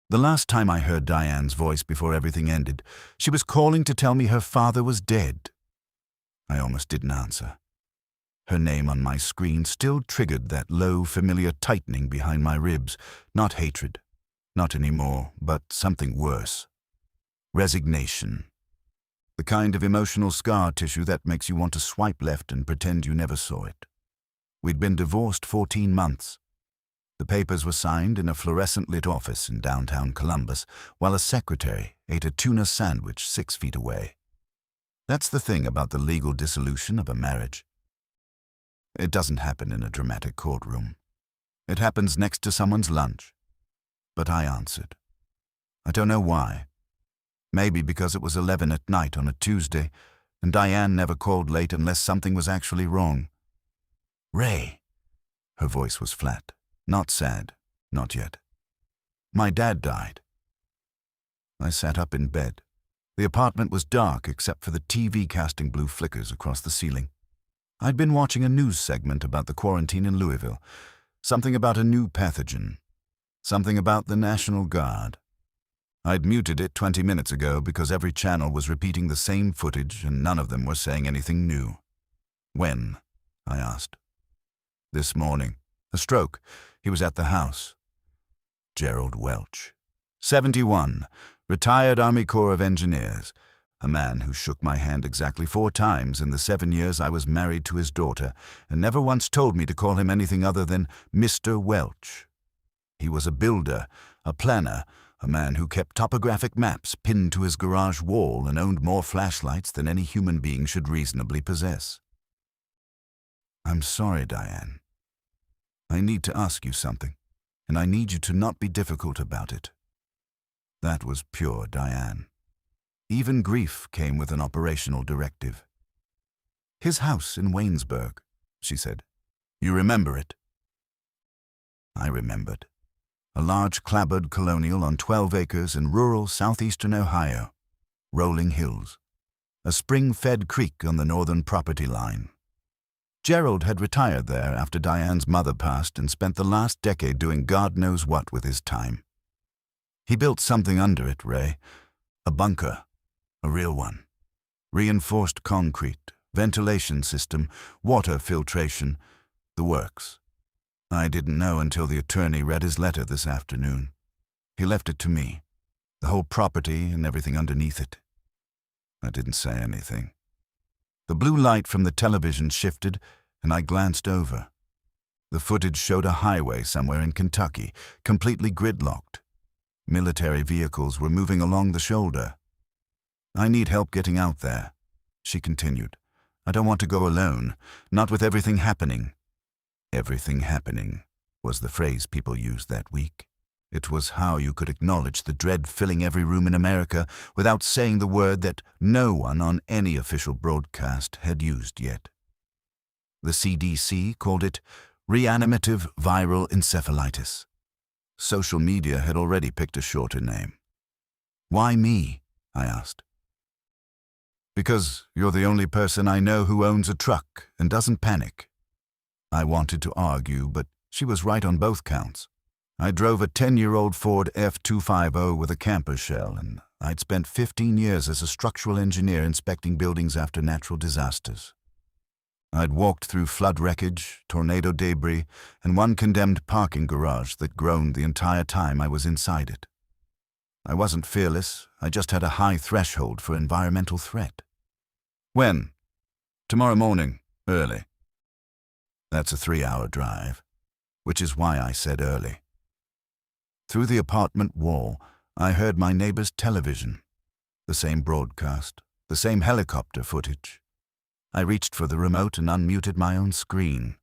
The last time I heard Diane's voice before everything ended, she was calling to tell me her father was dead. I almost didn't answer. Her name on my screen still triggered that low, familiar tightening behind my ribs. Not hatred. Not anymore, but something worse. Resignation. The kind of emotional scar tissue that makes you want to swipe left and pretend you never saw it. We'd been divorced 14 months. The papers were signed in a fluorescent-lit office in downtown Columbus, while a secretary ate a tuna sandwich 6 feet away. That's the thing about the legal dissolution of a marriage. It doesn't happen in a dramatic courtroom. It happens next to someone's lunch. But I answered. I don't know why. Maybe because it was 11 at night on a Tuesday, and Diane never called late unless something was actually wrong. Ray. Her voice was flat. Not sad. Not yet. My dad died. I sat up in bed. The apartment was dark except for the TV casting blue flickers across the ceiling. I'd been watching a news segment about the quarantine in Louisville. Something about a new pathogen. Something about the National Guard. I'd muted it 20 minutes ago because every channel was repeating the same footage and none of them were saying anything new. When? I asked. This morning. A stroke. He was at the house. Gerald Welch. 71. Retired Army Corps of Engineers. A man who shook my hand exactly 4 times in the 7 years I was married to his daughter, and never once told me to call him anything other than Mr. Welch. He was a builder, a planner, a man who kept topographic maps pinned to his garage wall and owned more flashlights than any human being should reasonably possess. I'm sorry, Diane. I need to ask you something, and I need you to not be difficult about it. That was pure Diane. Even grief came with an operational directive. His house in Waynesburg, she said. You remember it? I remembered. A large clapboard colonial on 12 acres in rural southeastern Ohio. Rolling hills. A spring-fed creek on the northern property line. Gerald had retired there after Diane's mother passed and spent the last decade doing God knows what with his time. He built something under it, Ray. A bunker. A real one. Reinforced concrete, ventilation system, water filtration, the works. I didn't know until the attorney read his letter this afternoon. He left it to me, the whole property and everything underneath it. I didn't say anything. The blue light from the television shifted, and I glanced over. The footage showed a highway somewhere in Kentucky, completely gridlocked. Military vehicles were moving along the shoulder. I need help getting out there, she continued. I don't want to go alone, not with everything happening. Everything happening was the phrase people used that week. It was how you could acknowledge the dread filling every room in America without saying the word that no one on any official broadcast had used yet. The CDC called it reanimative viral encephalitis. Social media had already picked a shorter name. Why me? I asked. Because you're the only person I know who owns a truck and doesn't panic. I wanted to argue, but she was right on both counts. I drove a 10-year-old Ford F-250 with a camper shell, and I'd spent 15 years as a structural engineer inspecting buildings after natural disasters. I'd walked through flood wreckage, tornado debris, and one condemned parking garage that groaned the entire time I was inside it. I wasn't fearless, I just had a high threshold for environmental threat. When? Tomorrow morning, early. That's a 3-hour drive, which is why I said early. Through the apartment wall, I heard my neighbor's television. The same broadcast, the same helicopter footage. I reached for the remote and unmuted my own screen.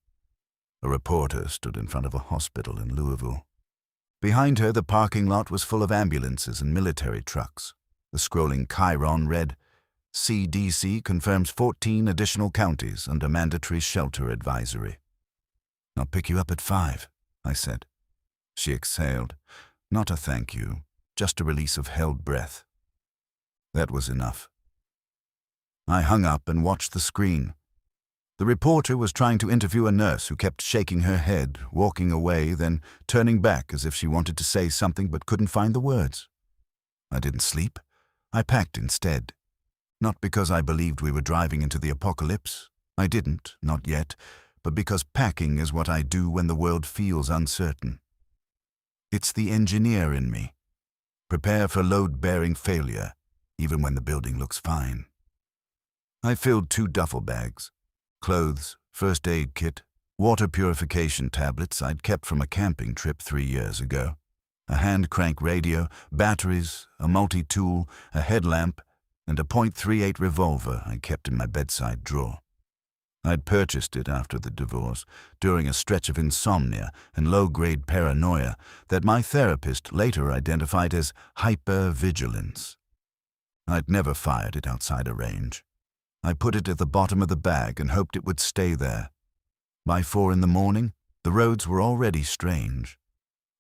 A reporter stood in front of a hospital in Louisville. Behind her, the parking lot was full of ambulances and military trucks. The scrolling chyron read, CDC confirms 14 additional counties under mandatory shelter advisory. I'll pick you up at 5, I said. She exhaled. Not a thank you, just a release of held breath. That was enough. I hung up and watched the screen. The reporter was trying to interview a nurse who kept shaking her head, walking away, then turning back as if she wanted to say something but couldn't find the words. I didn't sleep. I packed instead. Not because I believed we were driving into the apocalypse. I didn't, not yet, but because packing is what I do when the world feels uncertain. It's the engineer in me. Prepare for load-bearing failure, even when the building looks fine. I filled 2 duffel bags. Clothes, first aid kit, water purification tablets I'd kept from a camping trip 3 years ago, a hand-crank radio, batteries, a multi-tool, a headlamp, and a .38 revolver I kept in my bedside drawer. I'd purchased it after the divorce, during a stretch of insomnia and low-grade paranoia that my therapist later identified as hypervigilance. I'd never fired it outside a range. I put it at the bottom of the bag and hoped it would stay there. By 4 in the morning, the roads were already strange.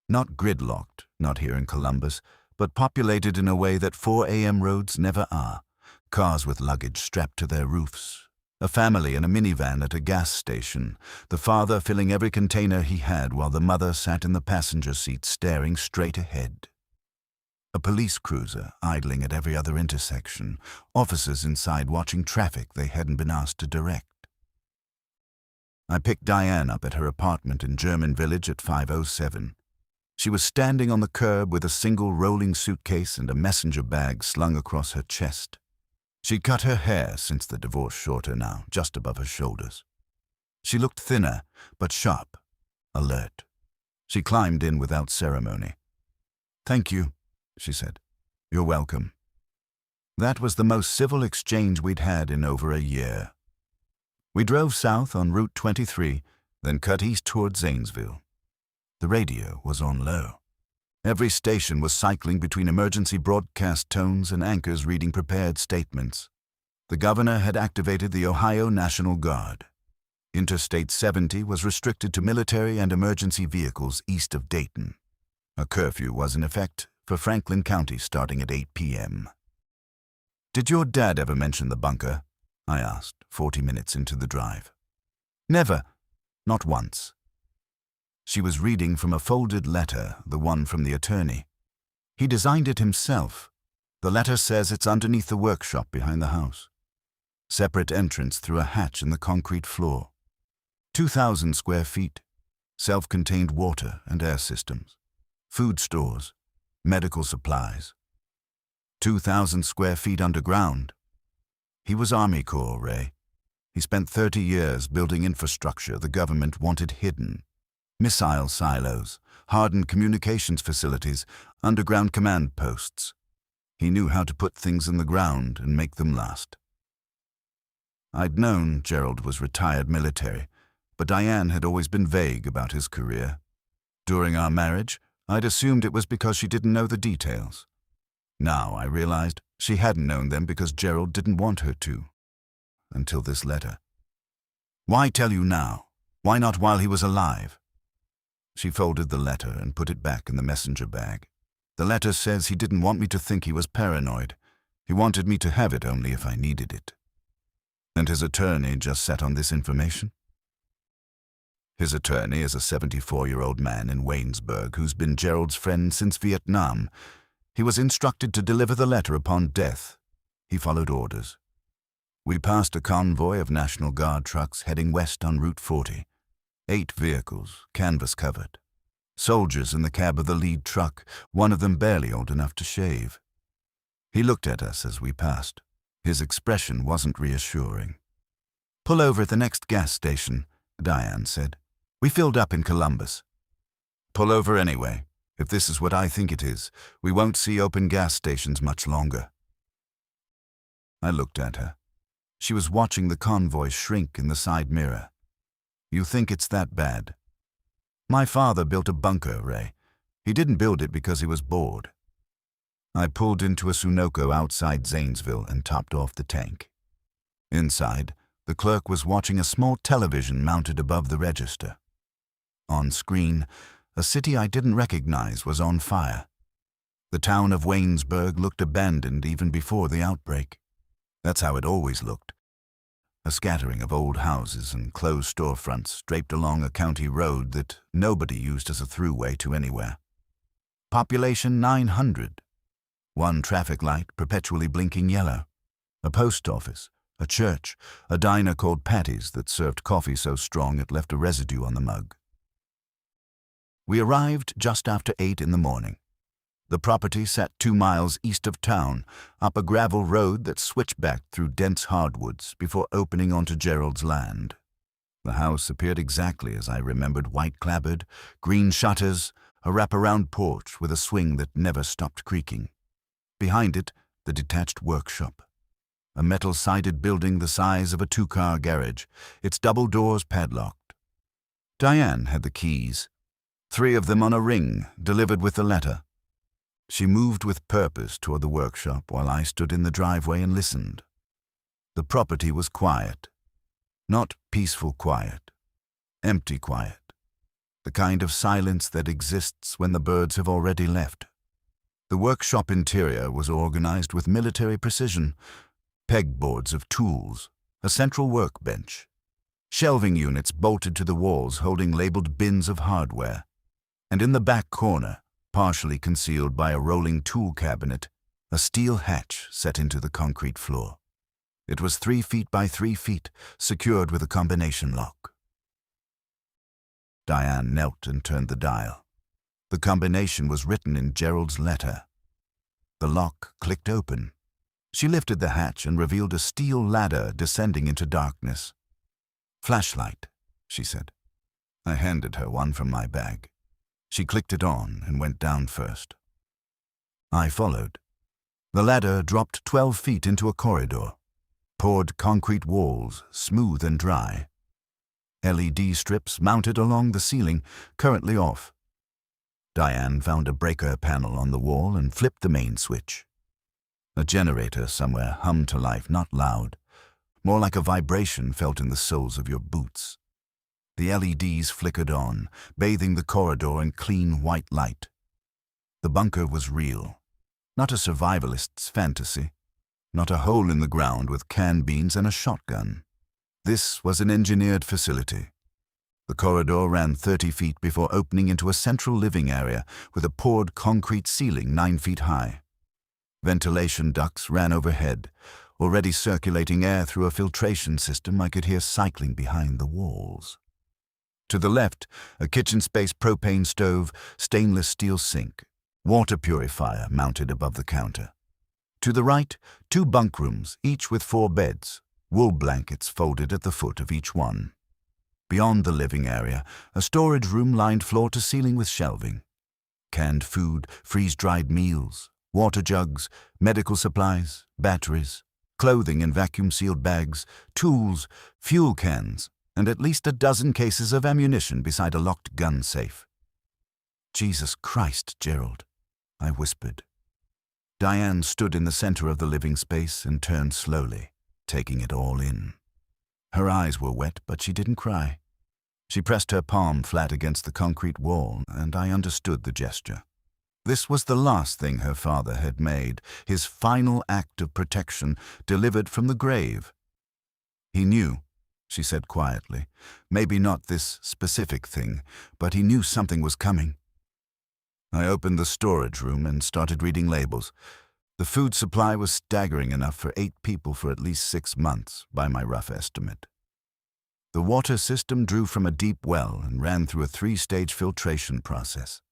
Not gridlocked, not here in Columbus, but populated in a way that 4 a.m. roads never are. Cars with luggage strapped to their roofs. A family in a minivan at a gas station, the father filling every container he had while the mother sat in the passenger seat staring straight ahead. A police cruiser idling at every other intersection, officers inside watching traffic they hadn't been asked to direct. I picked Diane up at her apartment in German Village at 5:07. She was standing on the curb with a single rolling suitcase and a messenger bag slung across her chest. She'd cut her hair since the divorce shorter now, just above her shoulders. She looked thinner, but sharp, alert. She climbed in without ceremony. "Thank you," she said. "You're welcome." That was the most civil exchange we'd had in over a year. We drove south on Route 23, then cut east toward Zanesville. The radio was on low. Every station was cycling between emergency broadcast tones and anchors reading prepared statements. The governor had activated the Ohio National Guard. Interstate 70 was restricted to military and emergency vehicles east of Dayton. A curfew was in effect for Franklin County starting at 8 p.m. "Did your dad ever mention the bunker?" I asked, 40 minutes into the drive. "Never. Not once." She was reading from a folded letter, the one from the attorney. "He designed it himself. The letter says it's underneath the workshop behind the house. Separate entrance through a hatch in the concrete floor. 2,000 square feet. Self-contained water and air systems. Food stores. Medical supplies. 2,000 square feet underground. He was Army Corps, Ray. He spent 30 years building infrastructure the government wanted hidden. Missile silos, hardened communications facilities, underground command posts. He knew how to put things in the ground and make them last." I'd known Gerald was retired military, but Diane had always been vague about his career. During our marriage, I'd assumed it was because she didn't know the details. Now I realized she hadn't known them because Gerald didn't want her to. Until this letter. "Why tell you now? Why not while he was alive?" She folded the letter and put it back in the messenger bag. "The letter says he didn't want me to think he was paranoid. He wanted me to have it only if I needed it." "And his attorney just sat on this information?" "His attorney is a 74-year-old man in Waynesburg who's been Gerald's friend since Vietnam. He was instructed to deliver the letter upon death. He followed orders. We passed a convoy of National Guard trucks heading west on Route 40. 8 vehicles, canvas covered. Soldiers in the cab of the lead truck, one of them barely old enough to shave. He looked at us as we passed. His expression wasn't reassuring. "Pull over at the next gas station," Diane said. "We filled up in Columbus." "Pull over anyway. If this is what I think it is, we won't see open gas stations much longer." I looked at her. She was watching the convoy shrink in the side mirror. "You think it's that bad?" "My father built a bunker, Ray. He didn't build it because he was bored." I pulled into a Sunoco outside Zanesville and topped off the tank. Inside, the clerk was watching a small television mounted above the register. On screen, a city I didn't recognize was on fire. The town of Waynesburg looked abandoned even before the outbreak. That's how it always looked. a scattering of old houses and closed storefronts draped along a county road that nobody used as a throughway to anywhere. Population 900. One traffic light perpetually blinking yellow. A post office, a church, a diner called Patty's that served coffee so strong it left a residue on the mug. We arrived just after 8 in the morning. The property sat 2 miles east of town, up a gravel road that switched back through dense hardwoods before opening onto Gerald's land. The house appeared exactly as I remembered, white-clapboard, green shutters, a wraparound porch with a swing that never stopped creaking. Behind it, the detached workshop. A metal-sided building the size of a 2-car garage, its double doors padlocked. Diane had the keys, 3 of them on a ring, delivered with the letter. She moved with purpose toward the workshop while I stood in the driveway and listened. The property was quiet. Not peaceful quiet. Empty quiet. The kind of silence that exists when the birds have already left. The workshop interior was organized with military precision. Pegboards of tools, a central workbench. Shelving units bolted to the walls holding labeled bins of hardware. And in the back corner, partially concealed by a rolling tool cabinet, a steel hatch set into the concrete floor. It was 3 feet by 3 feet, secured with a combination lock. Diane knelt and turned the dial. The combination was written in Gerald's letter. The lock clicked open. She lifted the hatch and revealed a steel ladder descending into darkness. "Flashlight," she said. I handed her one from my bag. She clicked it on and went down first. I followed. The ladder dropped 12 feet into a corridor. Poured concrete walls, smooth and dry. LED strips mounted along the ceiling, currently off. Diane found a breaker panel on the wall and flipped the main switch. A generator somewhere hummed to life, not loud, more like a vibration felt in the soles of your boots. The LEDs flickered on, bathing the corridor in clean white light. The bunker was real, not a survivalist's fantasy, not a hole in the ground with canned beans and a shotgun. This was an engineered facility. The corridor ran 30 feet before opening into a central living area with a poured concrete ceiling 9 feet high. Ventilation ducts ran overhead, already circulating air through a filtration system I could hear cycling behind the walls. To the left, a kitchen space propane stove, stainless steel sink, water purifier mounted above the counter. To the right, 2 bunk rooms, each with 4 beds, wool blankets folded at the foot of each one. Beyond the living area, a storage room lined floor to ceiling with shelving. Canned food, freeze-dried meals, water jugs, medical supplies, batteries, clothing in vacuum-sealed bags, tools, fuel cans, and at least a dozen cases of ammunition beside a locked gun safe. "Jesus Christ, Gerald," I whispered. Diane stood in the center of the living space and turned slowly, taking it all in. Her eyes were wet, but she didn't cry. She pressed her palm flat against the concrete wall, and I understood the gesture. This was the last thing her father had made, his final act of protection, delivered from the grave. He knew, she said quietly, maybe not this specific thing, but he knew something was coming. I opened the storage room and started reading labels. The food supply was staggering enough for 8 people for at least 6 months, by my rough estimate. The water system drew from a deep well and ran through a 3-stage filtration process.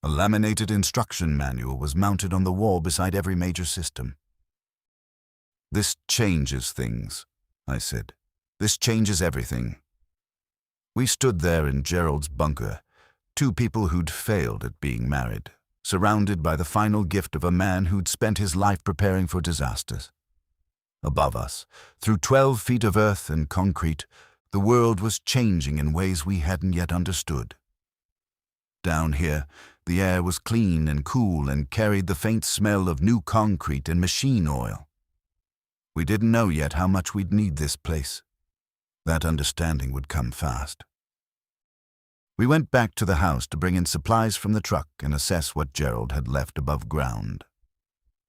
A laminated instruction manual was mounted on the wall beside every major system. "This changes things," I said. "This changes everything." We stood there in Gerald's bunker, 2 people who'd failed at being married, surrounded by the final gift of a man who'd spent his life preparing for disasters. Above us, through 12 feet of earth and concrete, the world was changing in ways we hadn't yet understood. Down here, the air was clean and cool and carried the faint smell of new concrete and machine oil. We didn't know yet how much we'd need this place. That understanding would come fast. We went back to the house to bring in supplies from the truck and assess what Gerald had left above ground.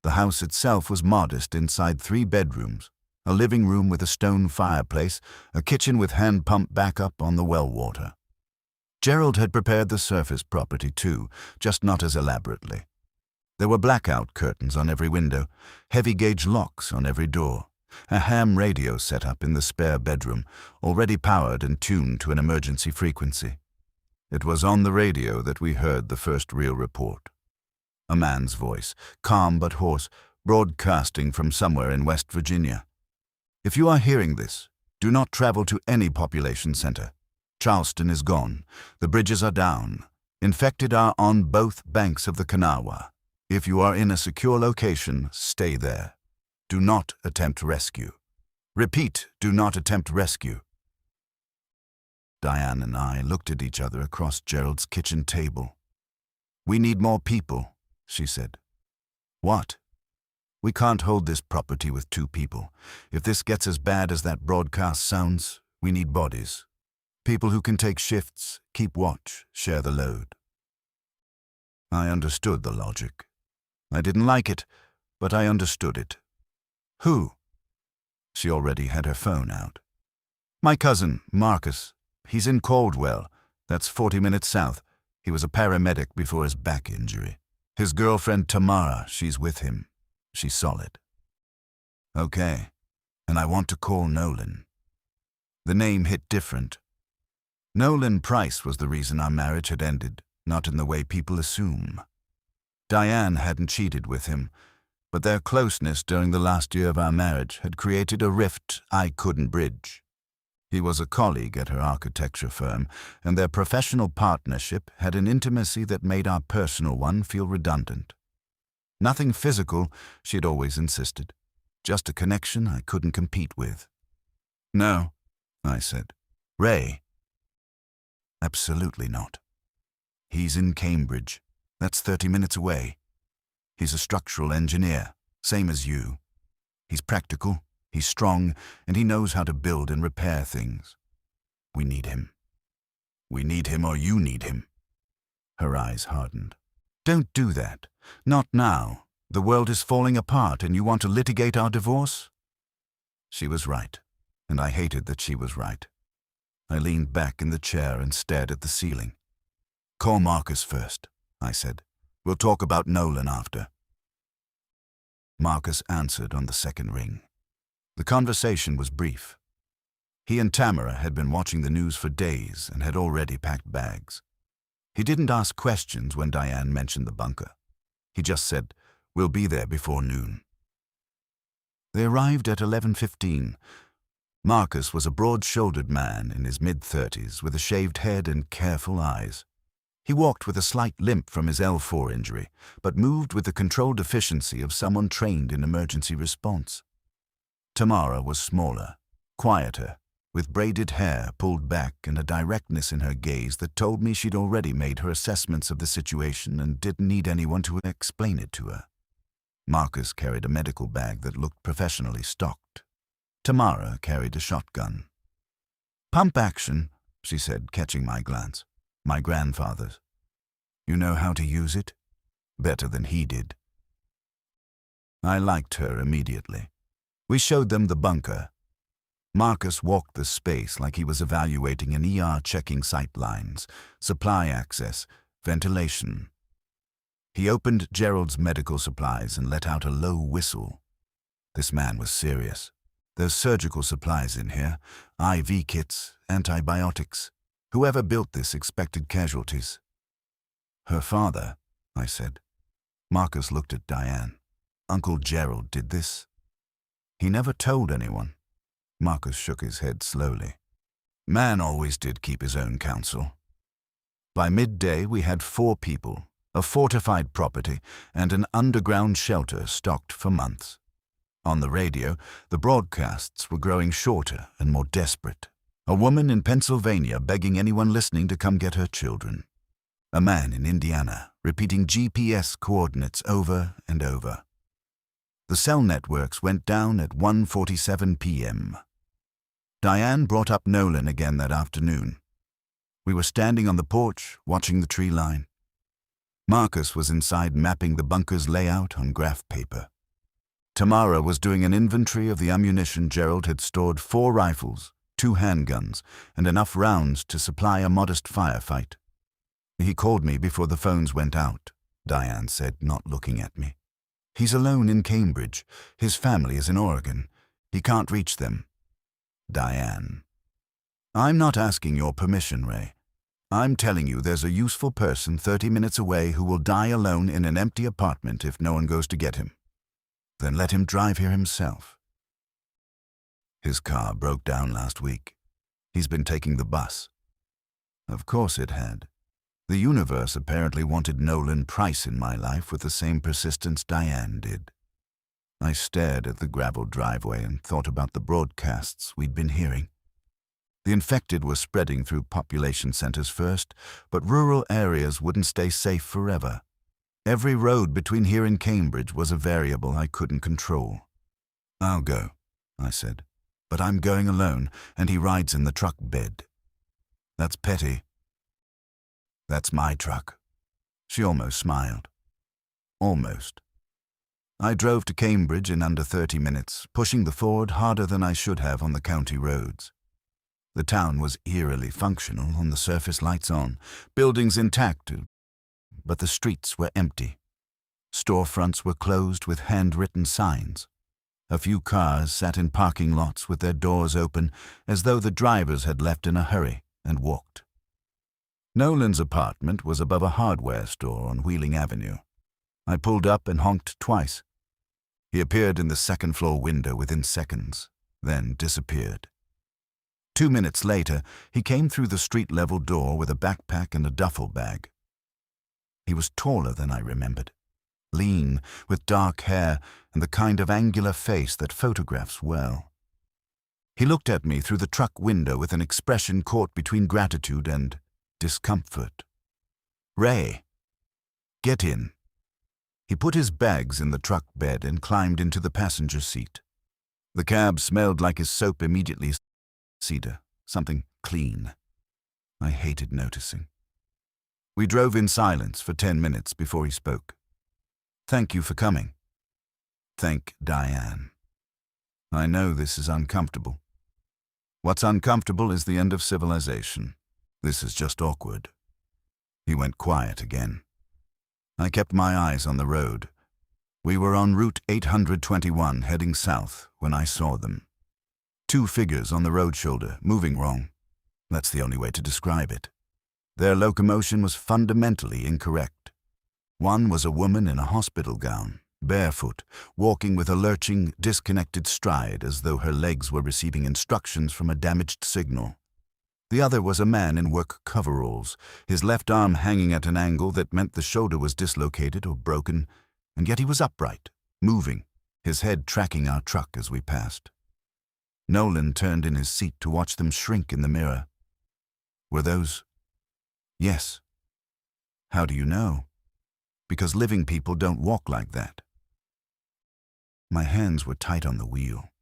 The house itself was modest inside 3 bedrooms, a living room with a stone fireplace, a kitchen with hand pump backup on the well water. Gerald had prepared the surface property too, just not as elaborately. There were blackout curtains on every window, heavy-gauge locks on every door, a ham radio set up in the spare bedroom, already powered and tuned to an emergency frequency. It was on the radio that we heard the first real report. A man's voice, calm but hoarse, broadcasting from somewhere in West Virginia. If you are hearing this, do not travel to any population center. Charleston is gone. The bridges are down. Infected are on both banks of the Kanawha. If you are in a secure location, stay there. Do not attempt rescue. Repeat, do not attempt rescue. Diane and I looked at each other across Gerald's kitchen table. We need more people, she said. What? We can't hold this property with 2 people. If this gets as bad as that broadcast sounds, we need bodies. People who can take shifts, keep watch, share the load. I understood the logic. I didn't like it, but I understood it. Who? She already had her phone out. My cousin, Marcus. He's in Caldwell. That's 40 minutes south. He was a paramedic before his back injury. His girlfriend Tamara, she's with him. She's solid. Okay, and I want to call Nolan. The name hit different. Nolan Price was the reason our marriage had ended, not in the way people assume. Diane hadn't cheated with him, but their closeness during the last year of our marriage had created a rift I couldn't bridge. He was a colleague at her architecture firm, and their professional partnership had an intimacy that made our personal one feel redundant. Nothing physical, she'd always insisted. Just a connection I couldn't compete with. No, I said. Ray? Absolutely not. He's in Cambridge. That's 30 minutes away. He's a structural engineer, same as you. He's practical, he's strong, and he knows how to build and repair things. We need him. We need him or you need him. Her eyes hardened. Don't do that. Not now. The world is falling apart and you want to litigate our divorce? She was right, and I hated that she was right. I leaned back in the chair and stared at the ceiling. Call Marcus first, I said. We'll talk about Nolan after. Marcus answered on the second ring. The conversation was brief. He and Tamara had been watching the news for days and had already packed bags. He didn't ask questions when Diane mentioned the bunker. He just said, "We'll be there before noon." They arrived at 11:15. Marcus was a broad-shouldered man in his mid-30s with a shaved head and careful eyes. He walked with a slight limp from his L4 injury, but moved with the controlled efficiency of someone trained in emergency response. Tamara was smaller, quieter, with braided hair pulled back and a directness in her gaze that told me she'd already made her assessments of the situation and didn't need anyone to explain it to her. Marcus carried a medical bag that looked professionally stocked. Tamara carried a shotgun. "Pump action," she said, catching my glance. "My grandfather's. You know how to use it? Better than he did." I liked her immediately. We showed them the bunker. Marcus walked the space like he was evaluating an ER, checking sight lines, supply access, ventilation. He opened Gerald's medical supplies and let out a low whistle. This man was serious. There's surgical supplies in here, IV kits, antibiotics. Whoever built this expected casualties. Her father, I said. Marcus looked at Diane. Uncle Gerald did this? He never told anyone. Marcus shook his head slowly. Man always did keep his own counsel. By midday we had 4 people, a fortified property, and an underground shelter stocked for months. On the radio, the broadcasts were growing shorter and more desperate. A woman in Pennsylvania begging anyone listening to come get her children. A man in Indiana repeating GPS coordinates over and over. The cell networks went down at 1:47 p.m. Diane brought up Nolan again that afternoon. We were standing on the porch, watching the tree line. Marcus was inside mapping the bunker's layout on graph paper. Tamara was doing an inventory of the ammunition. Gerald had stored 4 rifles, 2 handguns, and enough rounds to supply a modest firefight. He called me before the phones went out, Diane said, not looking at me. He's alone in Cambridge. His family is in Oregon. He can't reach them. Diane. I'm not asking your permission, Ray. I'm telling you there's a useful person 30 minutes away who will die alone in an empty apartment if no one goes to get him. Then let him drive here himself. His car broke down last week. He's been taking the bus. Of course it had. The universe apparently wanted Nolan Price in my life with the same persistence Diane did. I stared at the gravel driveway and thought about the broadcasts we'd been hearing. The infected were spreading through population centers first, but rural areas wouldn't stay safe forever. Every road between here and Cambridge was a variable I couldn't control. I'll go, I said, but I'm going alone, and he rides in the truck bed. That's petty. That's my truck. She almost smiled. Almost. I drove to Cambridge in under 30 minutes, pushing the Ford harder than I should have on the county roads. The town was eerily functional, on the surface lights on, buildings intact, but the streets were empty. Storefronts were closed with handwritten signs. A few cars sat in parking lots with their doors open, as though the drivers had left in a hurry and walked. Nolan's apartment was above a hardware store on Wheeling Avenue. I pulled up and honked twice. He appeared in the second-floor window within seconds, then disappeared. 2 minutes later, he came through the street-level door with a backpack and a duffel bag. He was taller than I remembered, lean, with dark hair and the kind of angular face that photographs well. He looked at me through the truck window with an expression caught between gratitude and discomfort. "Ray, get in." He put his bags in the truck bed and climbed into the passenger seat. The cab smelled like his soap immediately. Cedar, something clean. I hated noticing. We drove in silence for 10 minutes before he spoke. "Thank you for coming." "Thank Diane. I know this is uncomfortable. What's uncomfortable is the end of civilization. This is just awkward." He went quiet again. I kept my eyes on the road. We were on Route 821 heading south when I saw them. 2 figures on the road shoulder, moving wrong. That's the only way to describe it. Their locomotion was fundamentally incorrect. One was a woman in a hospital gown, barefoot, walking with a lurching, disconnected stride as though her legs were receiving instructions from a damaged signal. The other was a man in work coveralls, his left arm hanging at an angle that meant the shoulder was dislocated or broken, and yet he was upright, moving, his head tracking our truck as we passed. Nolan turned in his seat to watch them shrink in the mirror. Were those? Yes. How do you know? Because living people don't walk like that. My hands were tight on the wheel.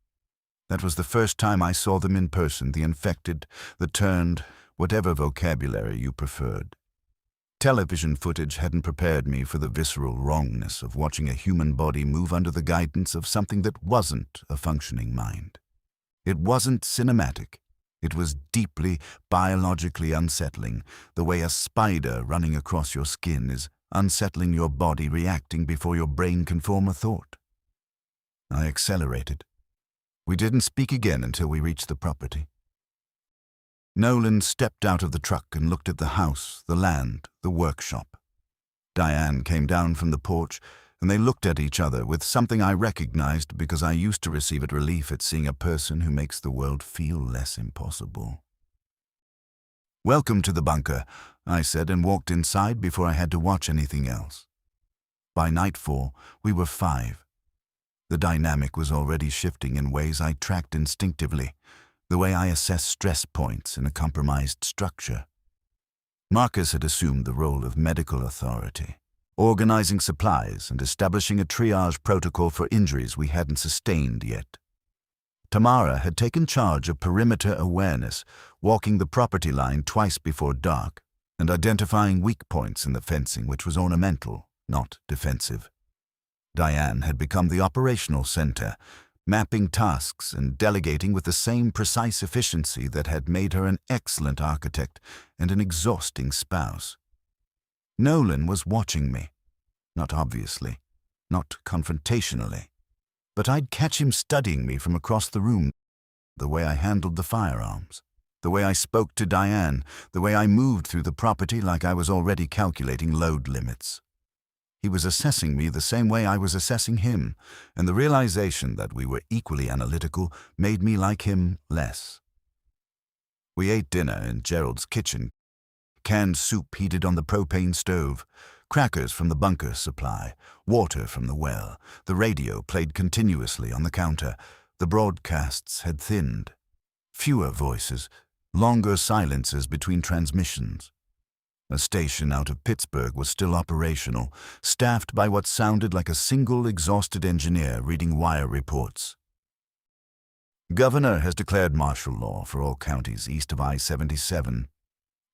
That was the first time I saw them in person, the infected, the turned, whatever vocabulary you preferred. Television footage hadn't prepared me for the visceral wrongness of watching a human body move under the guidance of something that wasn't a functioning mind. It wasn't cinematic. It was deeply, biologically unsettling, the way a spider running across your skin is unsettling your body, reacting before your brain can form a thought. I accelerated. We didn't speak again until we reached the property. Nolan stepped out of the truck and looked at the house, the land, the workshop. Diane came down from the porch, and they looked at each other with something I recognized because I used to receive at relief at seeing a person who makes the world feel less impossible. "Welcome to the bunker," I said, and walked inside before I had to watch anything else. By nightfall, we were 5. The dynamic was already shifting in ways I tracked instinctively, the way I assess stress points in a compromised structure. Marcus had assumed the role of medical authority, organizing supplies and establishing a triage protocol for injuries we hadn't sustained yet. Tamara had taken charge of perimeter awareness, walking the property line twice before dark, and identifying weak points in the fencing, which was ornamental, not defensive. Diane had become the operational center, mapping tasks and delegating with the same precise efficiency that had made her an excellent architect and an exhausting spouse. Nolan was watching me, not obviously, not confrontationally, but I'd catch him studying me from across the room, the way I handled the firearms, the way I spoke to Diane, the way I moved through the property like I was already calculating load limits. He was assessing me the same way I was assessing him, and the realization that we were equally analytical made me like him less. We ate dinner in Gerald's kitchen, canned soup heated on the propane stove, crackers from the bunker supply, water from the well. The radio played continuously on the counter. The broadcasts had thinned. Fewer voices, longer silences between transmissions. A station out of Pittsburgh was still operational, staffed by what sounded like a single exhausted engineer reading wire reports. Governor has declared martial law for all counties east of I-77.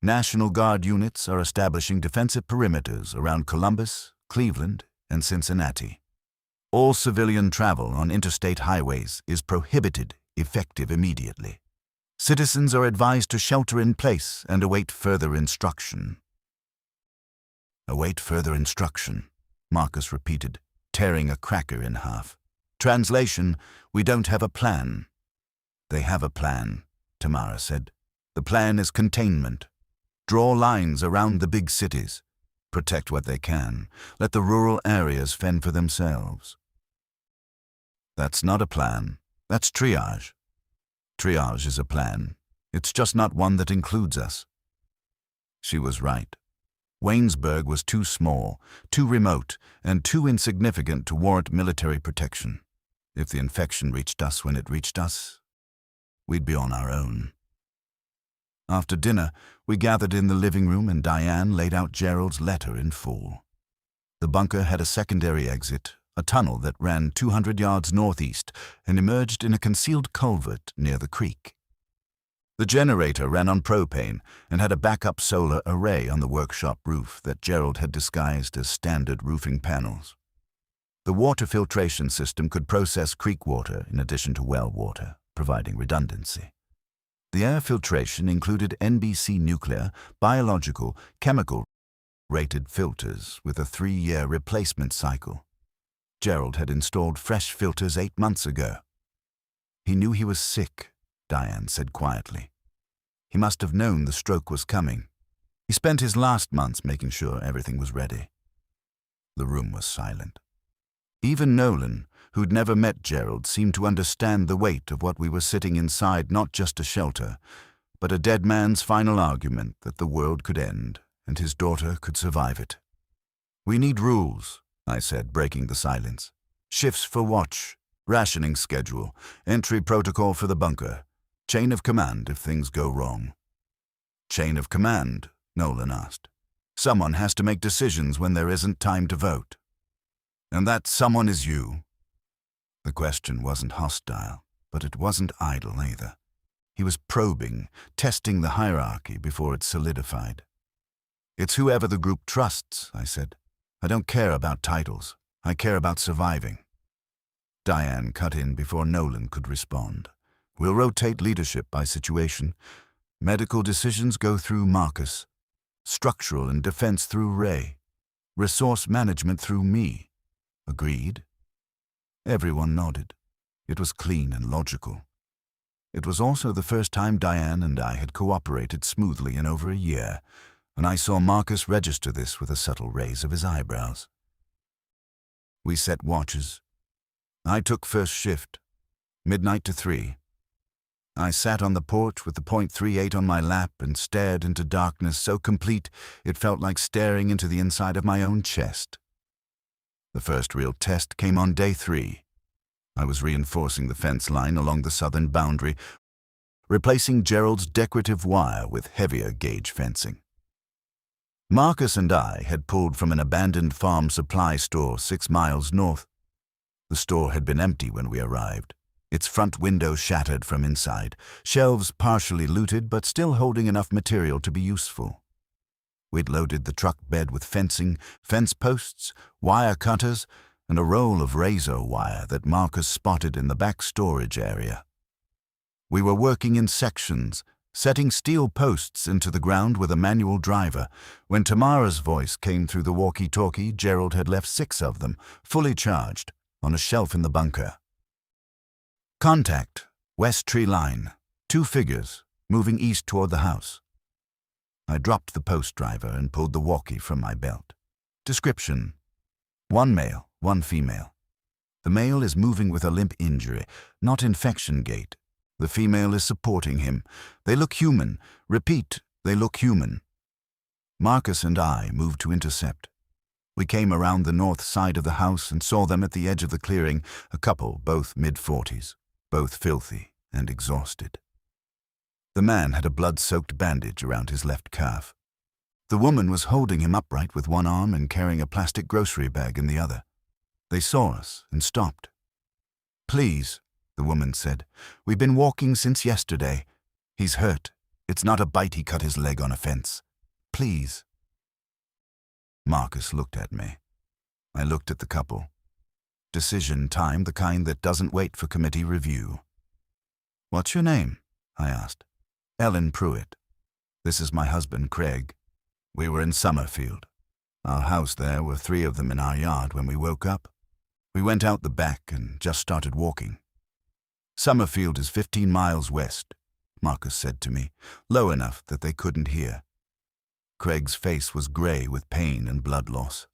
National Guard units are establishing defensive perimeters around Columbus, Cleveland, and Cincinnati. All civilian travel on interstate highways is prohibited, effective immediately. Citizens are advised to shelter in place and await further instruction. Await further instruction, Marcus repeated, tearing a cracker in half. Translation, we don't have a plan. They have a plan, Tamara said. The plan is containment. Draw lines around the big cities. Protect what they can. Let the rural areas fend for themselves. That's not a plan. That's triage. Triage is a plan. It's just not one that includes us. She was right. Waynesburg was too small, too remote, and too insignificant to warrant military protection. If the infection reached us when it reached us, we'd be on our own. After dinner, we gathered in the living room and Diane laid out Gerald's letter in full. The bunker had a secondary exit, a tunnel that ran 200 yards northeast and emerged in a concealed culvert near the creek. The generator ran on propane and had a backup solar array on the workshop roof that Gerald had disguised as standard roofing panels. The water filtration system could process creek water in addition to well water, providing redundancy. The air filtration included NBC nuclear, biological, chemical rated filters with a 3-year replacement cycle. Gerald had installed fresh filters 8 months ago. He knew he was sick, Diane said quietly. He must have known the stroke was coming. He spent his last months making sure everything was ready. The room was silent. Even Nolan, who'd never met Gerald, seemed to understand the weight of what we were sitting inside, not just a shelter, but a dead man's final argument that the world could end and his daughter could survive it. We need rules, I said, breaking the silence. Shifts for watch, rationing schedule, entry protocol for the bunker, chain of command if things go wrong. Chain of command, Nolan asked. Someone has to make decisions when there isn't time to vote. And that someone is you. The question wasn't hostile, but it wasn't idle either. He was probing, testing the hierarchy before it solidified. It's whoever the group trusts, I said. I don't care about titles. I care about surviving. Diane cut in before Nolan could respond. We'll rotate leadership by situation. Medical decisions go through Marcus. Structural and defense through Ray. Resource management through me. Agreed? Everyone nodded. It was clean and logical. It was also the first time Diane and I had cooperated smoothly in over a year, and I saw Marcus register this with a subtle raise of his eyebrows. We set watches. I took first shift, midnight to 3. I sat on the porch with the .38 on my lap and stared into darkness so complete it felt like staring into the inside of my own chest. The first real test came on day 3. I was reinforcing the fence line along the southern boundary, replacing Gerald's decorative wire with heavier gauge fencing. Marcus and I had pulled from an abandoned farm supply store 6 miles north. The store had been empty when we arrived, its front window shattered from inside, shelves partially looted but still holding enough material to be useful. We'd loaded the truck bed with fencing, fence posts, wire cutters, and a roll of razor wire that Marcus spotted in the back storage area. We were working in sections, setting steel posts into the ground with a manual driver, when Tamara's voice came through the walkie-talkie. Gerald had left 6 of them, fully charged, on a shelf in the bunker. Contact, West Tree Line, 2 figures, moving east toward the house. I dropped the post driver and pulled the walkie from my belt. Description: 1 male, 1 female. The male is moving with a limp injury, not infection gait. The female is supporting him. They look human. Repeat, they look human. Marcus and I moved to intercept. We came around the north side of the house and saw them at the edge of the clearing, a couple, both mid-40s, both filthy and exhausted. The man had a blood-soaked bandage around his left calf. The woman was holding him upright with one arm and carrying a plastic grocery bag in the other. They saw us and stopped. "Please," the woman said. "We've been walking since yesterday. He's hurt. It's not a bite. He cut his leg on a fence. Please." Marcus looked at me. I looked at the couple. Decision time, the kind that doesn't wait for committee review. "What's your name?" I asked. "Ellen Pruitt. This is my husband, Craig. We were in Summerfield. Our house there were 3 of them in our yard when we woke up. We went out the back and just started walking. Summerfield is 15 miles west," Marcus said to me, low enough that they couldn't hear. Craig's face was gray with pain and blood loss.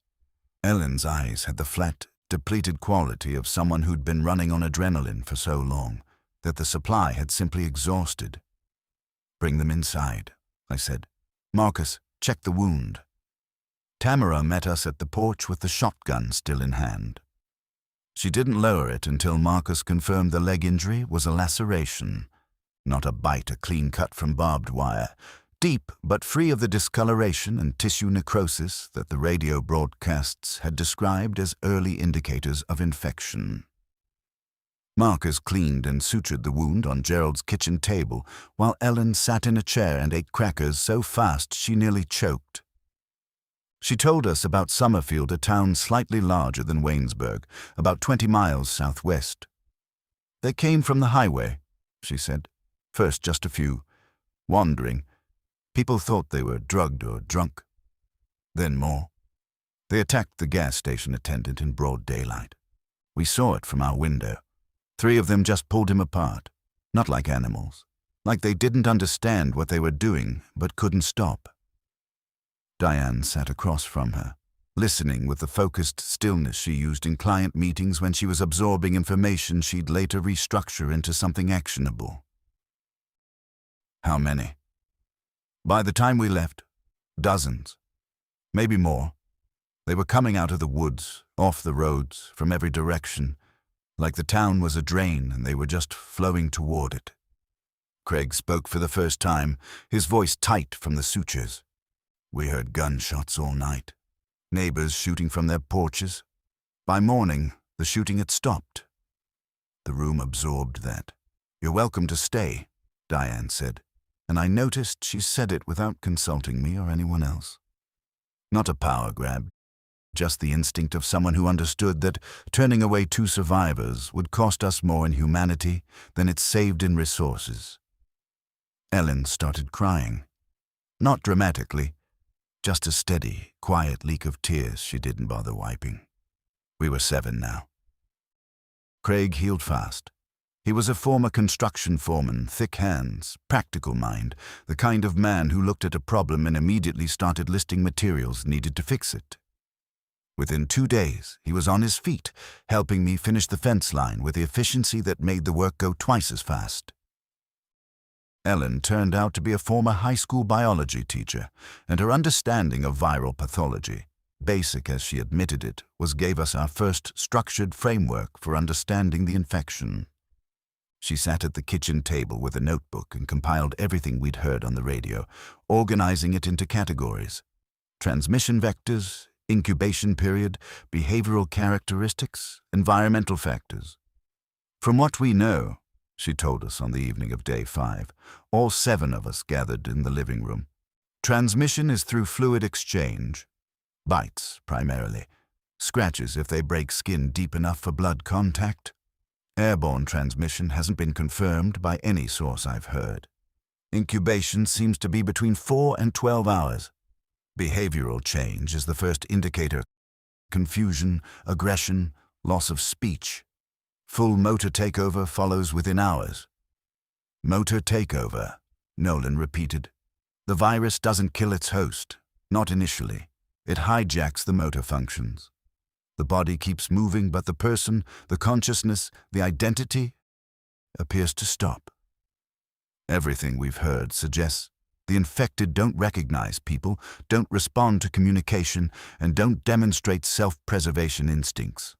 Ellen's eyes had the flat, depleted quality of someone who'd been running on adrenaline for so long that the supply had simply exhausted. "Bring them inside," I said. "Marcus, check the wound." Tamara met us at the porch with the shotgun still in hand. She didn't lower it until Marcus confirmed the leg injury was a laceration, not a bite, a clean cut from barbed wire, deep but free of the discoloration and tissue necrosis that the radio broadcasts had described as early indicators of infection. Marcus cleaned and sutured the wound on Gerald's kitchen table, while Ellen sat in a chair and ate crackers so fast she nearly choked. She told us about Summerfield, a town slightly larger than Waynesburg, about 20 miles southwest. "They came from the highway," she said. "First just a few. Wandering. People thought they were drugged or drunk. Then more. They attacked the gas station attendant in broad daylight. We saw it from our window. 3 of them just pulled him apart, not like animals, like they didn't understand what they were doing but couldn't stop." Diane sat across from her, listening with the focused stillness she used in client meetings when she was absorbing information she'd later restructure into something actionable. "How many?" "By the time we left, dozens. Maybe more. They were coming out of the woods, off the roads, from every direction, like the town was a drain and they were just flowing toward it." Craig spoke for the first time, his voice tight from the sutures. "We heard gunshots all night. Neighbors shooting from their porches. By morning, the shooting had stopped." The room absorbed that. "You're welcome to stay," Diane said, and I noticed she said it without consulting me or anyone else. Not a power grab, just the instinct of someone who understood that turning away 2 survivors would cost us more in humanity than it saved in resources. Ellen started crying. Not dramatically, just a steady, quiet leak of tears she didn't bother wiping. We were 7 now. Craig healed fast. He was a former construction foreman, thick hands, practical mind, the kind of man who looked at a problem and immediately started listing materials needed to fix it. Within 2 days, he was on his feet, helping me finish the fence line with the efficiency that made the work go twice as fast. Ellen turned out to be a former high school biology teacher, and her understanding of viral pathology, basic as she admitted it, gave us our first structured framework for understanding the infection. She sat at the kitchen table with a notebook and compiled everything we'd heard on the radio, organizing it into categories: transmission vectors, incubation period, behavioral characteristics, environmental factors. "From what we know," she told us on the evening of day 5, all 7 of us gathered in the living room, "transmission is through fluid exchange, bites primarily, Scratches if they break skin deep enough for blood contact. Airborne transmission hasn't been confirmed by any source I've heard. Incubation seems to be between 4 and 12 hours. Behavioral change is the first indicator. Confusion, aggression, loss of speech. Full motor takeover follows within hours. Motor takeover, Nolan repeated. The virus doesn't kill its host, not initially. It hijacks the motor functions. The body keeps moving, but the person, the consciousness, the identity, appears to stop. Everything we've heard suggests the infected don't recognize people, don't respond to communication, and don't demonstrate self-preservation instincts.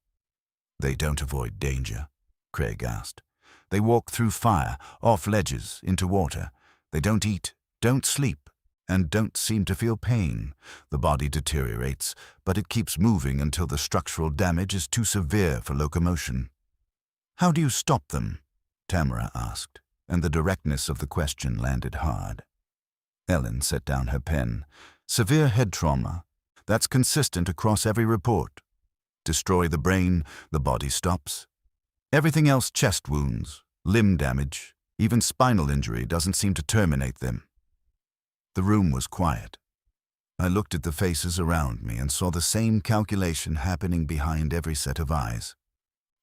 They don't avoid danger, Craig asked. They walk through fire, off ledges, into water. They don't eat, don't sleep, and don't seem to feel pain. The body deteriorates, but it keeps moving until the structural damage is too severe for locomotion. How do you stop them? Tamara asked, and the directness of the question landed hard. Ellen set down her pen. Severe head trauma. That's consistent across every report. Destroy the brain, the body stops. Everything else, chest wounds, limb damage, even spinal injury doesn't seem to terminate them. The room was quiet. I looked at the faces around me and saw the same calculation happening behind every set of eyes.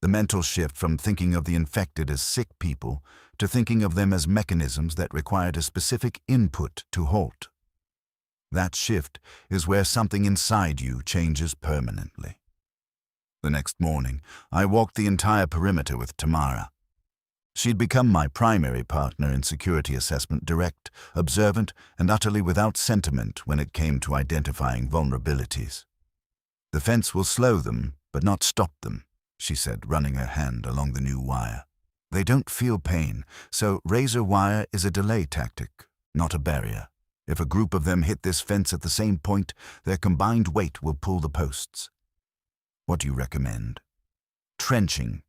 The mental shift from thinking of the infected as sick people to thinking of them as mechanisms that required a specific input to halt. That shift is where something inside you changes permanently. The next morning, I walked the entire perimeter with Tamara. She'd become my primary partner in security assessment, direct, observant, and utterly without sentiment when it came to identifying vulnerabilities. The fence will slow them, but not stop them, she said, running her hand along the new wire. They don't feel pain, so razor wire is a delay tactic, not a barrier. If a group of them hit this fence at the same point, their combined weight will pull the posts. What do you recommend? Trenching.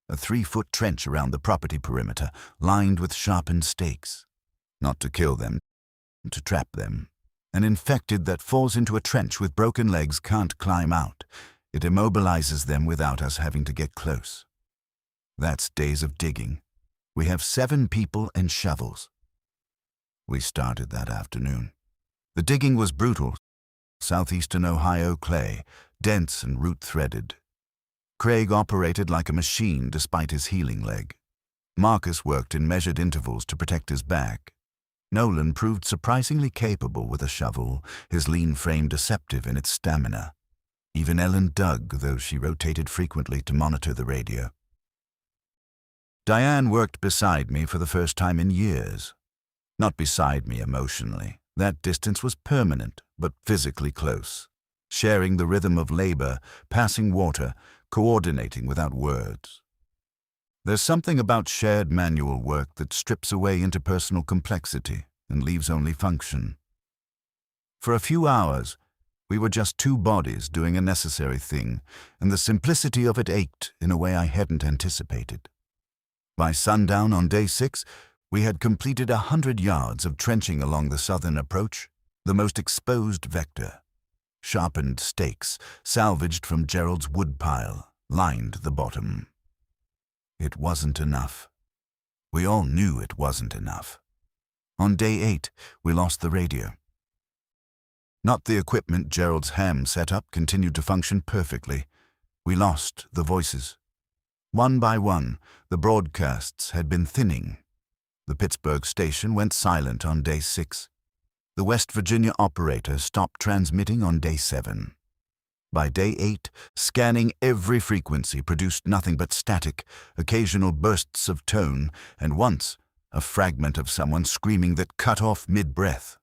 A 3-foot trench around the property perimeter, lined with sharpened stakes. Not to kill them, to trap them. An infected that falls into a trench with broken legs can't climb out. It immobilizes them without us having to get close. That's days of digging. We have 7 people and shovels. We started that afternoon. The digging was brutal. Southeastern Ohio clay, dense and root-threaded. Craig operated like a machine despite his healing leg. Marcus worked in measured intervals to protect his back. Nolan proved surprisingly capable with a shovel, his lean frame deceptive in its stamina. Even Ellen dug, though she rotated frequently to monitor the radio. Diane worked beside me for the first time in years. Not beside me emotionally. That distance was permanent, but physically close. Sharing the rhythm of labor, passing water, coordinating without words. There's something about shared manual work that strips away interpersonal complexity and leaves only function. For a few hours, we were just 2 bodies doing a necessary thing, and the simplicity of it ached in a way I hadn't anticipated. By sundown on day 6, we had completed 100 yards of trenching along the southern approach, the most exposed vector. Sharpened stakes, salvaged from Gerald's woodpile, lined the bottom. It wasn't enough. We all knew it wasn't enough. On day 8, we lost the radio. Not the equipment Gerald's ham set up continued to function perfectly. We lost the voices. One by one, the broadcasts had been thinning. The Pittsburgh station went silent on day 6. The West Virginia operator stopped transmitting on day 7. By day 8, scanning every frequency produced nothing but static, occasional bursts of tone, and once, a fragment of someone screaming that cut off mid-breath.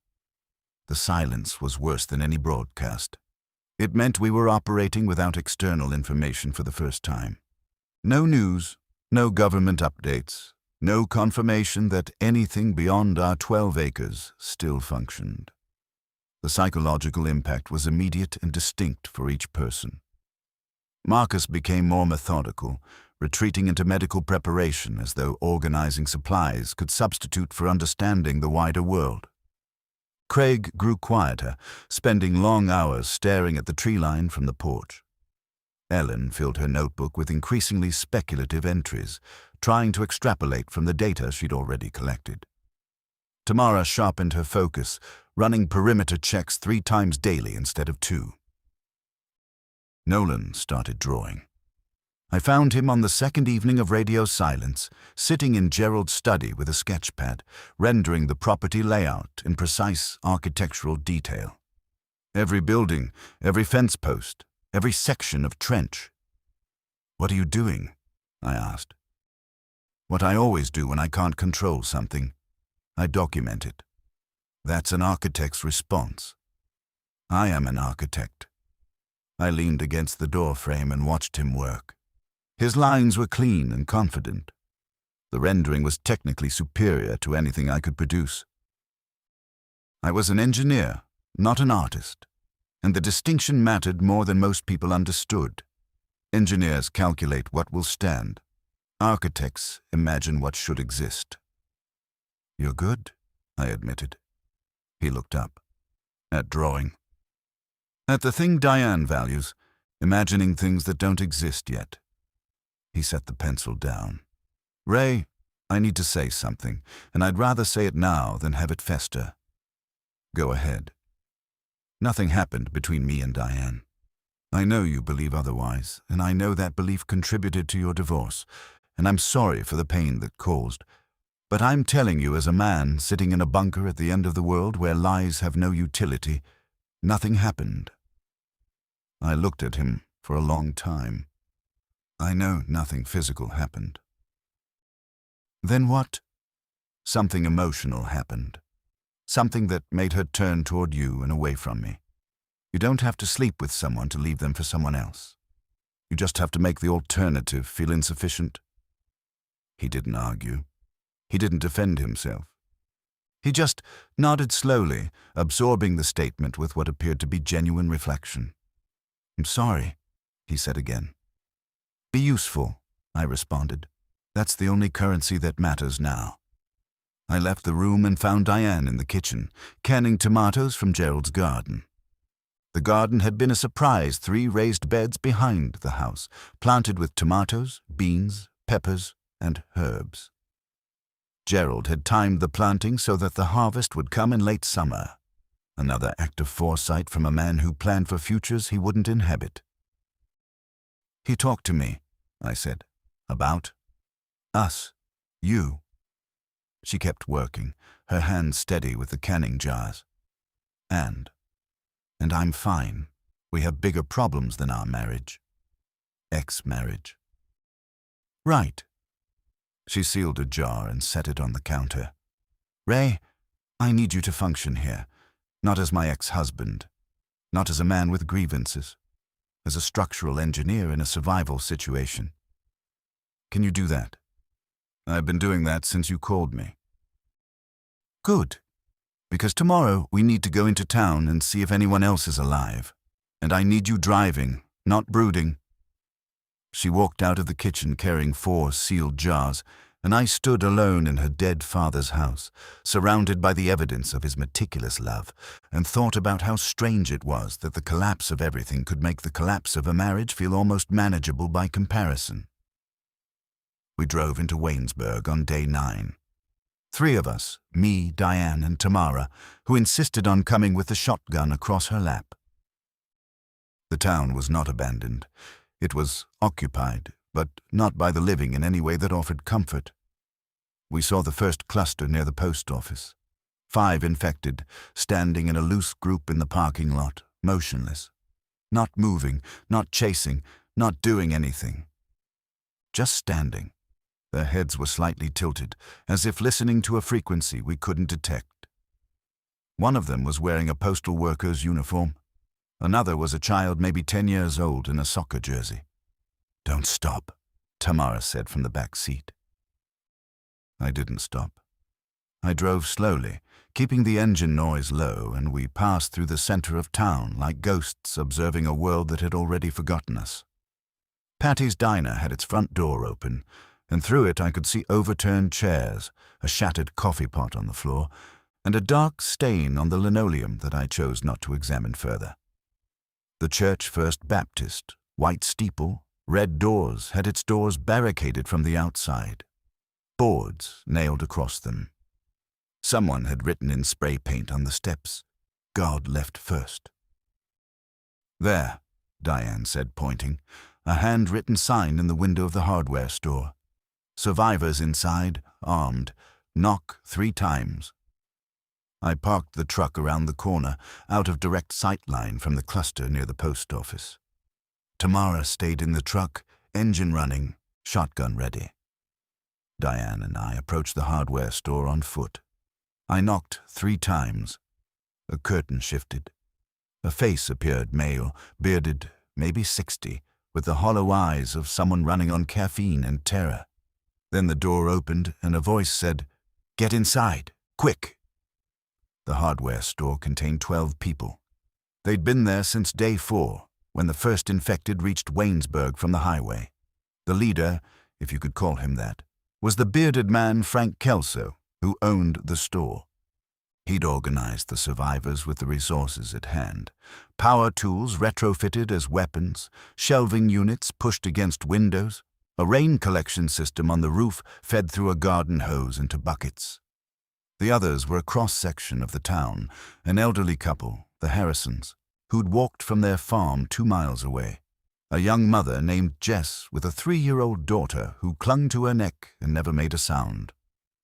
The silence was worse than any broadcast. It meant we were operating without external information for the first time. No news, no government updates, no confirmation that anything beyond our 12 acres still functioned. The psychological impact was immediate and distinct for each person. Marcus became more methodical, retreating into medical preparation as though organizing supplies could substitute for understanding the wider world. Craig grew quieter, spending long hours staring at the tree line from the porch. Ellen filled her notebook with increasingly speculative entries, trying to extrapolate from the data she'd already collected. Tamara sharpened her focus, running perimeter checks 3 times daily instead of 2. Nolan started drawing. I found him on the second evening of radio silence, sitting in Gerald's study with a sketchpad, rendering the property layout in precise architectural detail. Every building, every fence post, every section of trench. "What are you doing?" I asked. "What I always do when I can't control something. I document it. That's an architect's response. I am an architect." I leaned against the door frame and watched him work. His lines were clean and confident. The rendering was technically superior to anything I could produce. I was an engineer, not an artist, and the distinction mattered more than most people understood. Engineers calculate what will stand. Architects imagine what should exist. "You're good," I admitted. He looked up. "At drawing?" "At the thing Diane values, imagining things that don't exist yet." He set the pencil down. "Ray, I need to say something, and I'd rather say it now than have it fester." "Go ahead." "Nothing happened between me and Diane. I know you believe otherwise, and I know that belief contributed to your divorce, and I'm sorry for the pain that caused. But I'm telling you as a man sitting in a bunker at the end of the world where lies have no utility, nothing happened." I looked at him for a long time. "I know nothing physical happened." "Then what?" "Something emotional happened. Something that made her turn toward you and away from me. You don't have to sleep with someone to leave them for someone else. You just have to make the alternative feel insufficient." He didn't argue. He didn't defend himself. He just nodded slowly, absorbing the statement with what appeared to be genuine reflection. "I'm sorry," he said again. "Be useful," I responded. "That's the only currency that matters now." I left the room and found Diane in the kitchen, canning tomatoes from Gerald's garden. The garden had been a surprise 3 raised beds behind the house, planted with tomatoes, beans, peppers, and herbs. Gerald had timed the planting so that the harvest would come in late summer. Another act of foresight from a man who planned for futures he wouldn't inhabit. "He talked to me," I said. "About?" "Us. You." She kept working, her hands steady with the canning jars. And I'm fine. We have bigger problems than our marriage. Ex-marriage." "Right." She sealed a jar and set it on the counter. "Ray, I need you to function here, not as my ex-husband, not as a man with grievances, as a structural engineer in a survival situation. Can you do that?" "I've been doing that since you called me." "Good, because tomorrow we need to go into town and see if anyone else is alive, and I need you driving, not brooding." She walked out of the kitchen carrying 4 sealed jars, and I stood alone in her dead father's house, surrounded by the evidence of his meticulous love, and thought about how strange it was that the collapse of everything could make the collapse of a marriage feel almost manageable by comparison. We drove into Waynesburg on day 9. 3 of us, me, Diane, and Tamara, who insisted on coming with the shotgun across her lap. The town was not abandoned. It was occupied, but not by the living in any way that offered comfort. We saw the first cluster near the post office. 5 infected, standing in a loose group in the parking lot, motionless. Not moving, not chasing, not doing anything. Just standing. Their heads were slightly tilted, as if listening to a frequency we couldn't detect. One of them was wearing a postal worker's uniform. Another was a child maybe 10 years old in a soccer jersey. "Don't stop," Tamara said from the back seat. I didn't stop. I drove slowly, keeping the engine noise low, and we passed through the center of town like ghosts observing a world that had already forgotten us. Patty's Diner had its front door open, and through it I could see overturned chairs, a shattered coffee pot on the floor, and a dark stain on the linoleum that I chose not to examine further. The Church First Baptist white steeple, red doors had its doors barricaded from the outside. Boards nailed across them. Someone had written in spray paint on the steps, "God left first." "There," Diane said, pointing, a handwritten sign in the window of the hardware store. "Survivors inside, armed. Knock 3 times." I parked the truck around the corner, out of direct sight line from the cluster near the post office. Tamara stayed in the truck, engine running, shotgun ready. Diane and I approached the hardware store on foot. I knocked 3 times. A curtain shifted. A face appeared, male, bearded, maybe 60, with the hollow eyes of someone running on caffeine and terror. Then the door opened and a voice said, "Get inside, quick." The hardware store contained 12 people. They'd been there since day 4, when the first infected reached Waynesburg from the highway. The leader, if you could call him that, was the bearded man Frank Kelso, who owned the store. He'd organized the survivors with the resources at hand. Power tools retrofitted as weapons, shelving units pushed against windows, a rain collection system on the roof fed through a garden hose into buckets. The others were a cross-section of the town, an elderly couple, the Harrisons, who'd walked from their farm 2 miles away. A young mother named Jess with a 3-year-old daughter who clung to her neck and never made a sound.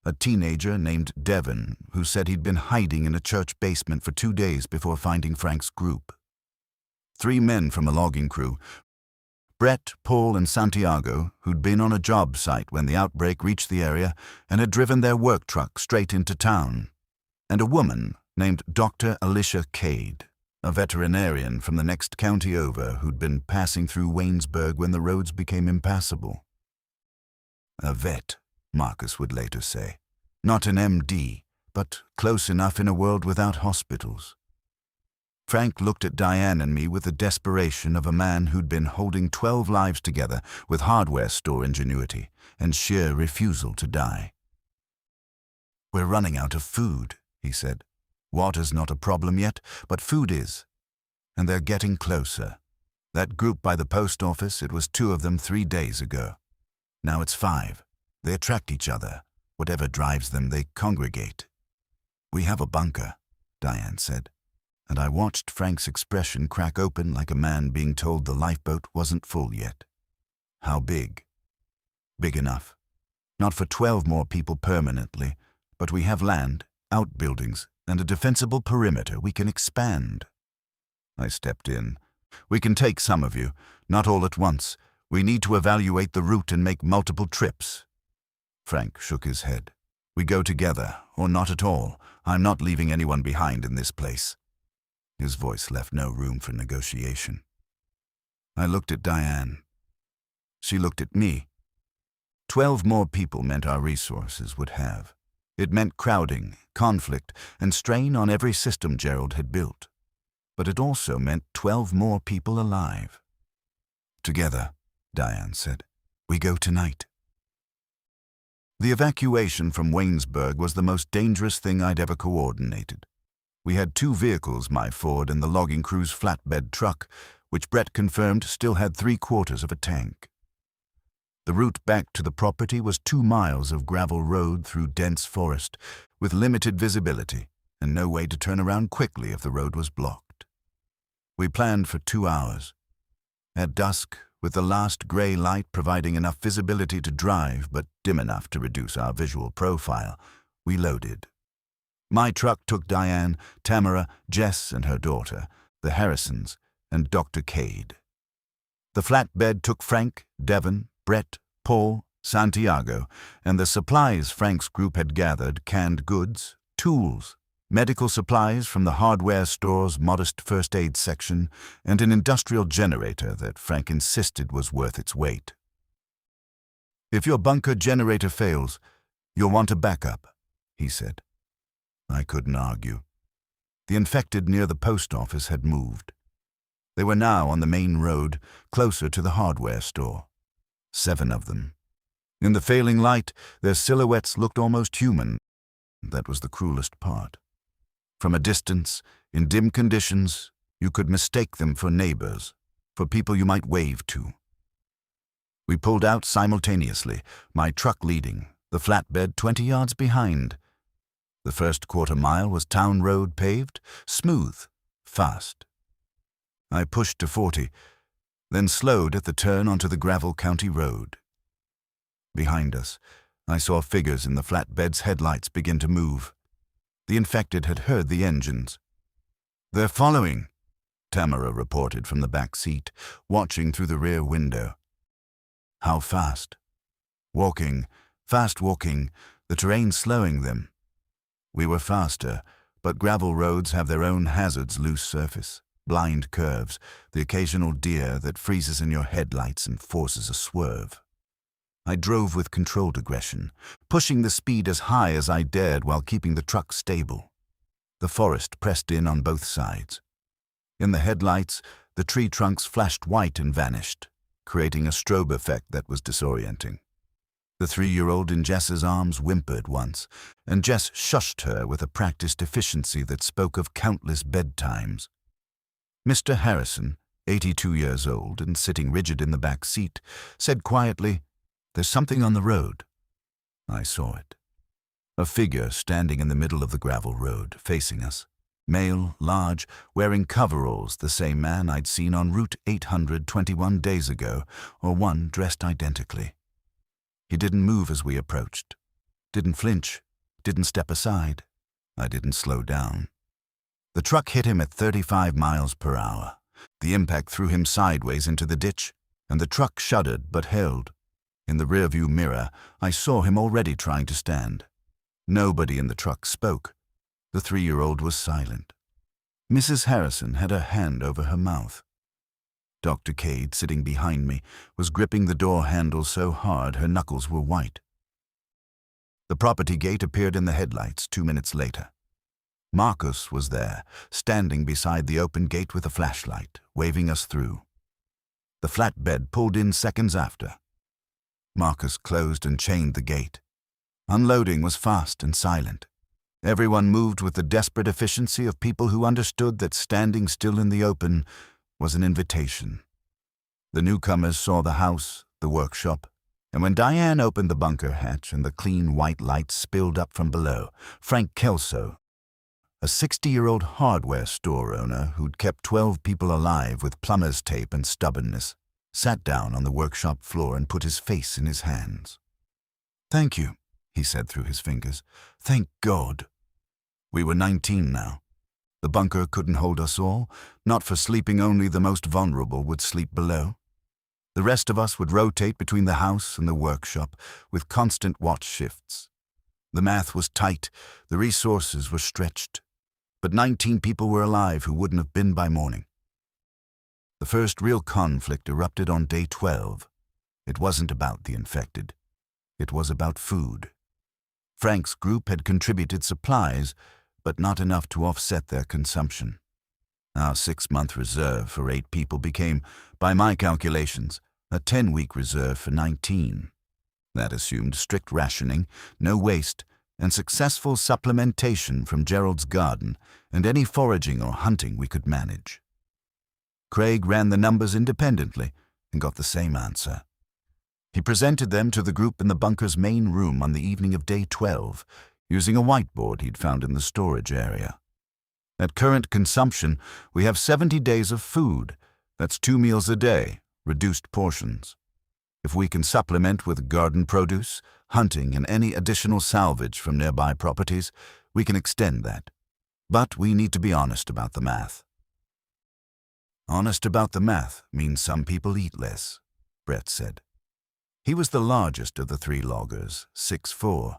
A teenager named Devon who said he'd been hiding in a church basement for 2 days before finding Frank's group. 3 men from a logging crew, Brett, Paul, and Santiago, who'd been on a job site when the outbreak reached the area and had driven their work truck straight into town. And a woman named Dr. Alicia Cade, a veterinarian from the next county over who'd been passing through Waynesburg when the roads became impassable. A vet, Marcus would later say. Not an MD, but close enough in a world without hospitals. Frank looked at Diane and me with the desperation of a man who'd been holding 12 lives together with hardware store ingenuity and sheer refusal to die. "We're running out of food," he said. "Water's not a problem yet, but food is. And they're getting closer. That group by the post office, it was 2 of them 3 days ago. Now it's 5. They attract each other. Whatever drives them, they congregate." "We have a bunker," Diane said, and I watched Frank's expression crack open like a man being told the lifeboat wasn't full yet. "How big?" "Big enough. Not for 12 more people permanently, but we have land, outbuildings, and a defensible perimeter we can expand." I stepped in. "We can take some of you, not all at once. We need to evaluate the route and make multiple trips." Frank shook his head. "We go together, or not at all. I'm not leaving anyone behind in this place." His voice left no room for negotiation. I looked at Diane. She looked at me. 12 more people meant our resources would have. It meant crowding, conflict, and strain on every system Gerald had built. But it also meant 12 more people alive. "Together," Diane said. "We go tonight." The evacuation from Waynesburg was the most dangerous thing I'd ever coordinated. We had 2 vehicles, my Ford and the logging crew's flatbed truck, which Brett confirmed still had 3/4 of a tank. The route back to the property was 2 miles of gravel road through dense forest, with limited visibility and no way to turn around quickly if the road was blocked. We planned for 2 hours. At dusk, with the last gray light providing enough visibility to drive but dim enough to reduce our visual profile, we loaded. My truck took Diane, Tamara, Jess and her daughter, the Harrisons, and Dr. Cade. The flatbed took Frank, Devon, Brett, Paul, Santiago, and the supplies Frank's group had gathered: canned goods, tools, medical supplies from the hardware store's modest first aid section, and an industrial generator that Frank insisted was worth its weight. "If your bunker generator fails, you'll want a backup," he said. I couldn't argue. The infected near the post office had moved. They were now on the main road, closer to the hardware store. 7 of them. In the failing light, their silhouettes looked almost human. That was the cruelest part. From a distance, in dim conditions, you could mistake them for neighbors, for people you might wave to. We pulled out simultaneously, my truck leading, the flatbed 20 yards behind. The first quarter-mile was town road paved, smooth, fast. I pushed to 40, then slowed at the turn onto the gravel county road. Behind us, I saw figures in the flatbed's headlights begin to move. The infected had heard the engines. "They're following," Tamara reported from the back seat, watching through the rear window. "How fast?" "Walking, fast walking, the terrain slowing them." We were faster, but gravel roads have their own hazards: loose surface, blind curves, the occasional deer that freezes in your headlights and forces a swerve. I drove with controlled aggression, pushing the speed as high as I dared while keeping the truck stable. The forest pressed in on both sides. In the headlights, the tree trunks flashed white and vanished, creating a strobe effect that was disorienting. The 3-year-old in Jess's arms whimpered once, and Jess shushed her with a practiced efficiency that spoke of countless bedtimes. Mr. Harrison, 82 years old and sitting rigid in the back seat, said quietly, "There's something on the road." I saw it. A figure standing in the middle of the gravel road, facing us. Male, large, wearing coveralls, the same man I'd seen on Route 800 21 days ago, or one dressed identically. He didn't move as we approached. Didn't flinch. Didn't step aside. I didn't slow down. The truck hit him at 35 miles per hour. The impact threw him sideways into the ditch, and the truck shuddered but held. In the rearview mirror, I saw him already trying to stand. Nobody in the truck spoke. The 3-year-old was silent. Mrs. Harrison had her hand over her mouth. Dr. Cade, sitting behind me, was gripping the door handle so hard her knuckles were white. The property gate appeared in the headlights 2 minutes later. Marcus was there, standing beside the open gate with a flashlight, waving us through. The flatbed pulled in seconds after. Marcus closed and chained the gate. Unloading was fast and silent. Everyone moved with the desperate efficiency of people who understood that standing still in the open was an invitation. The newcomers saw the house, the workshop, and when Diane opened the bunker hatch and the clean white light spilled up from below, Frank Kelso, a 60-year-old hardware store owner who'd kept 12 people alive with plumber's tape and stubbornness, sat down on the workshop floor and put his face in his hands. "Thank you," he said through his fingers. "Thank God." We were 19 now. The bunker couldn't hold us all, not for sleeping. Only the most vulnerable would sleep below. The rest of us would rotate between the house and the workshop with constant watch shifts. The math was tight, the resources were stretched, but 19 people were alive who wouldn't have been by morning. The first real conflict erupted on day 12. It wasn't about the infected. It was about food. Frank's group had contributed supplies, but not enough to offset their consumption. Our 6-month reserve for 8 people became, by my calculations, a 10-week reserve for 19. That assumed strict rationing, no waste, and successful supplementation from Gerald's garden and any foraging or hunting we could manage. Craig ran the numbers independently and got the same answer. He presented them to the group in the bunker's main room on the evening of day 12, using a whiteboard he'd found in the storage area. At current consumption, we have 70 days of food. That's 2 meals a day, reduced portions. If we can supplement with garden produce, hunting, and any additional salvage from nearby properties, we can extend that. But we need to be honest about the math. Honest about the math means some people eat less, Brett said. He was the largest of the 3 loggers, 6'4",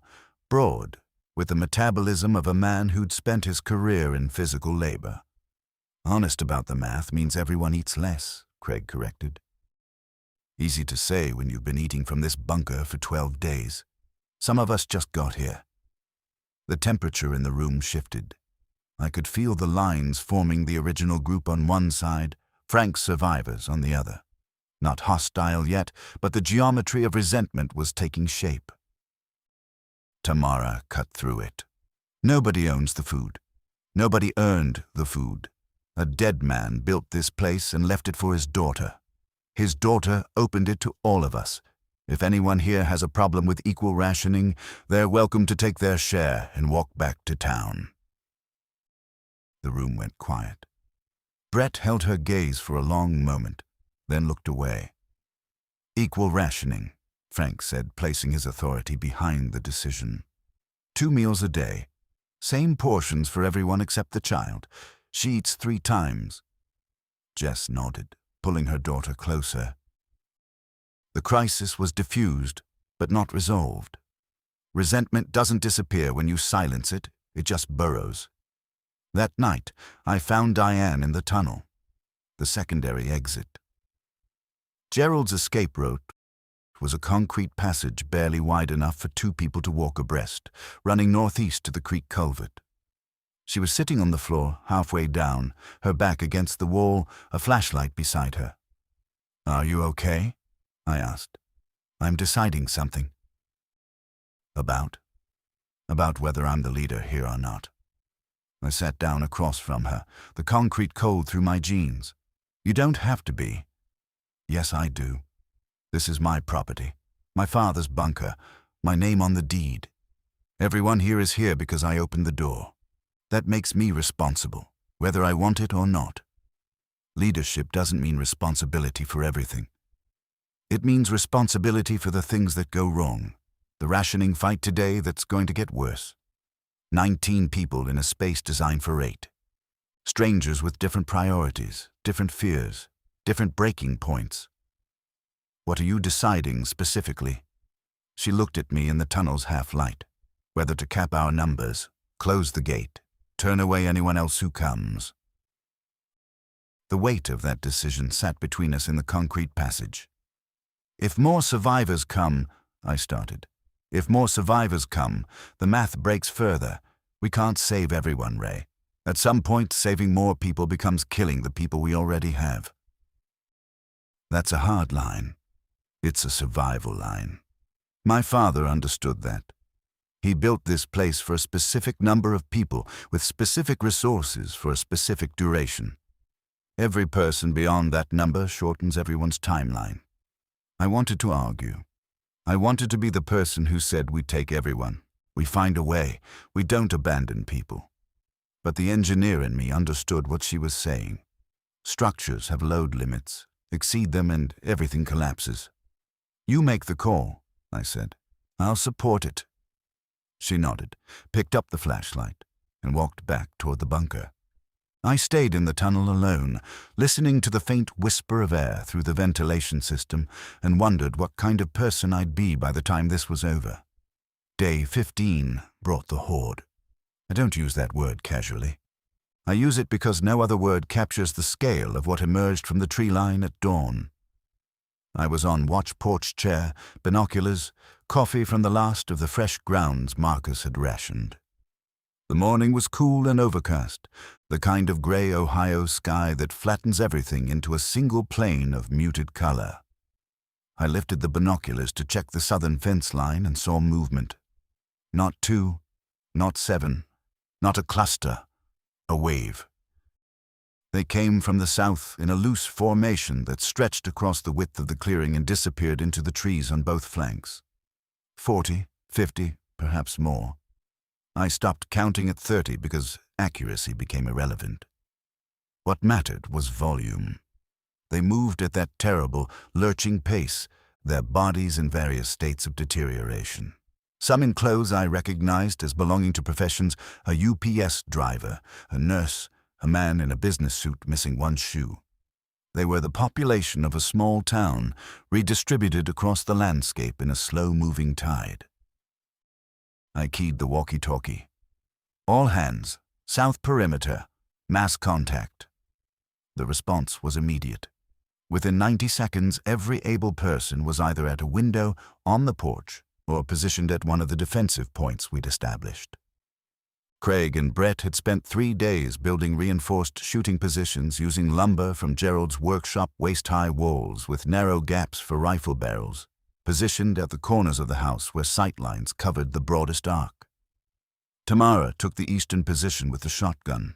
broad, with the metabolism of a man who'd spent his career in physical labor. Honest about the math means everyone eats less, Craig corrected. Easy to say when you've been eating from this bunker for 12 days. Some of us just got here. The temperature in the room shifted. I could feel the lines forming the original group on one side, Frank's survivors on the other. Not hostile yet, but the geometry of resentment was taking shape. Tamara cut through it. Nobody owns the food. Nobody earned the food. A dead man built this place and left it for his daughter. His daughter opened it to all of us. If anyone here has a problem with equal rationing, they're welcome to take their share and walk back to town." The room went quiet. Brett held her gaze for a long moment, then looked away. "Equal rationing," Frank said, placing his authority behind the decision. 2 meals a day. Same portions for everyone except the child. She eats 3 times. Jess nodded, pulling her daughter closer. The crisis was diffused, but not resolved. Resentment doesn't disappear when you silence it, it just burrows. That night, I found Diane in the tunnel, the secondary exit. Gerald's escape route was a concrete passage barely wide enough for 2 people to walk abreast, running northeast to the creek culvert. She was sitting on the floor, halfway down, her back against the wall, a flashlight beside her. "Are you okay?" I asked. "I'm deciding something." About whether I'm the leader here or not." I sat down across from her, the concrete cold through my jeans. "You don't have to be." "Yes, I do. This is my property, my father's bunker, my name on the deed. Everyone here is here because I opened the door. That makes me responsible, whether I want it or not. Leadership doesn't mean responsibility for everything. It means responsibility for the things that go wrong, the rationing fight today that's going to get worse. 19 people in a space designed for 8. Strangers with different priorities, different fears, different breaking points. What are you deciding specifically?" She looked at me in the tunnel's half-light. "Whether to cap our numbers, close the gate, turn away anyone else who comes." The weight of that decision sat between us in the concrete passage. "If more survivors come," I started. "If more survivors come, the math breaks further. We can't save everyone, Ray. At some point, saving more people becomes killing the people we already have." That's a hard line. It's a survival line. My father understood that. He built this place for a specific number of people with specific resources for a specific duration. Every person beyond that number shortens everyone's timeline. I wanted to argue. I wanted to be the person who said we take everyone. We find a way. We don't abandon people. But the engineer in me understood what she was saying. Structures have load limits. Exceed them and everything collapses. "You make the call," I said. "I'll support it." She nodded, picked up the flashlight, and walked back toward the bunker. I stayed in the tunnel alone, listening to the faint whisper of air through the ventilation system, and wondered what kind of person I'd be by the time this was over. Day 15 brought the horde. I don't use that word casually. I use it because no other word captures the scale of what emerged from the tree line at dawn. I was on watch porch chair, binoculars, coffee from the last of the fresh grounds Marcus had rationed. The morning was cool and overcast, the kind of gray Ohio sky that flattens everything into a single plane of muted color. I lifted the binoculars to check the southern fence line and saw movement. Not 2, not 7, not a cluster, a wave. They came from the south in a loose formation that stretched across the width of the clearing and disappeared into the trees on both flanks. 40, 50, perhaps more. I stopped counting at 30 because accuracy became irrelevant. What mattered was volume. They moved at that terrible, lurching pace, their bodies in various states of deterioration. Some in clothes I recognized as belonging to professions: a UPS driver, a nurse, a man in a business suit missing one shoe. They were the population of a small town, redistributed across the landscape in a slow-moving tide. I keyed the walkie-talkie. "All hands, south perimeter, mass contact." The response was immediate. Within 90 seconds, every able person was either at a window, on the porch, or positioned at one of the defensive points we'd established. Craig and Brett had spent 3 days building reinforced shooting positions using lumber from Gerald's workshop waist-high walls with narrow gaps for rifle barrels, positioned at the corners of the house where sight lines covered the broadest arc. Tamara took the eastern position with the shotgun.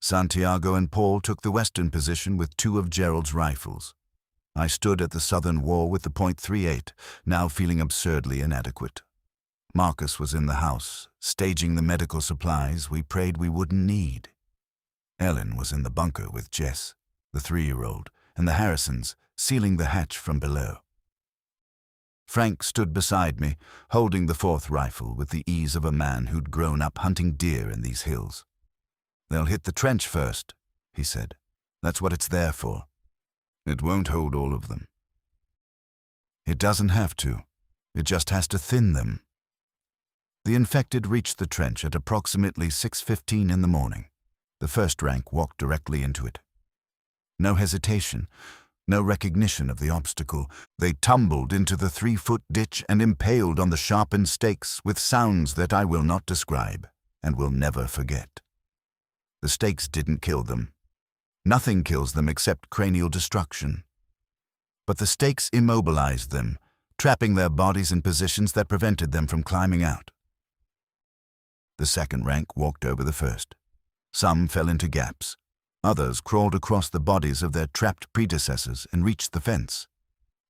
Santiago and Paul took the western position with 2 of Gerald's rifles. I stood at the southern wall with the .38, now feeling absurdly inadequate. Marcus was in the house, staging the medical supplies we prayed we wouldn't need. Ellen was in the bunker with Jess, the 3-year-old, and the Harrisons, sealing the hatch from below. Frank stood beside me, holding the 4th rifle with the ease of a man who'd grown up hunting deer in these hills. "They'll hit the trench first," he said. "That's what it's there for. It won't hold all of them." "It doesn't have to. It just has to thin them." The infected reached the trench at approximately 6:15 in the morning. The first rank walked directly into it. No hesitation, no recognition of the obstacle. They tumbled into the 3-foot ditch and impaled on the sharpened stakes with sounds that I will not describe and will never forget. The stakes didn't kill them. Nothing kills them except cranial destruction. But the stakes immobilized them, trapping their bodies in positions that prevented them from climbing out. The second rank walked over the first. Some fell into gaps. Others crawled across the bodies of their trapped predecessors and reached the fence.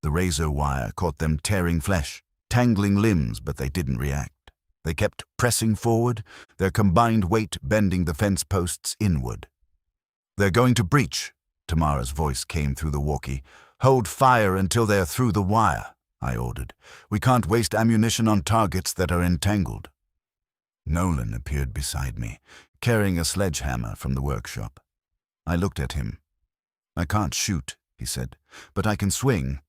The razor wire caught them tearing flesh, tangling limbs, but they didn't react. They kept pressing forward, their combined weight bending the fence posts inward. "They're going to breach," Tamara's voice came through the walkie. "Hold fire until they're through the wire," I ordered. "We can't waste ammunition on targets that are entangled." Nolan appeared beside me, carrying a sledgehammer from the workshop. I looked at him. "I can't shoot," he said, "but I can swing."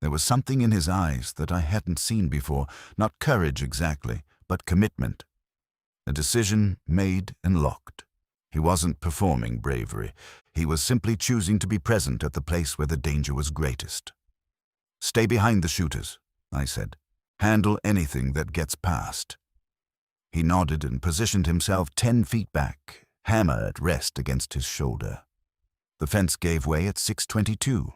There was something in his eyes that I hadn't seen before, not courage exactly, but commitment. A decision made and locked. He wasn't performing bravery. He was simply choosing to be present at the place where the danger was greatest. "Stay behind the shooters," I said. "Handle anything that gets past." He nodded and positioned himself 10 feet back, hammer at rest against his shoulder. The fence gave way at 6:22.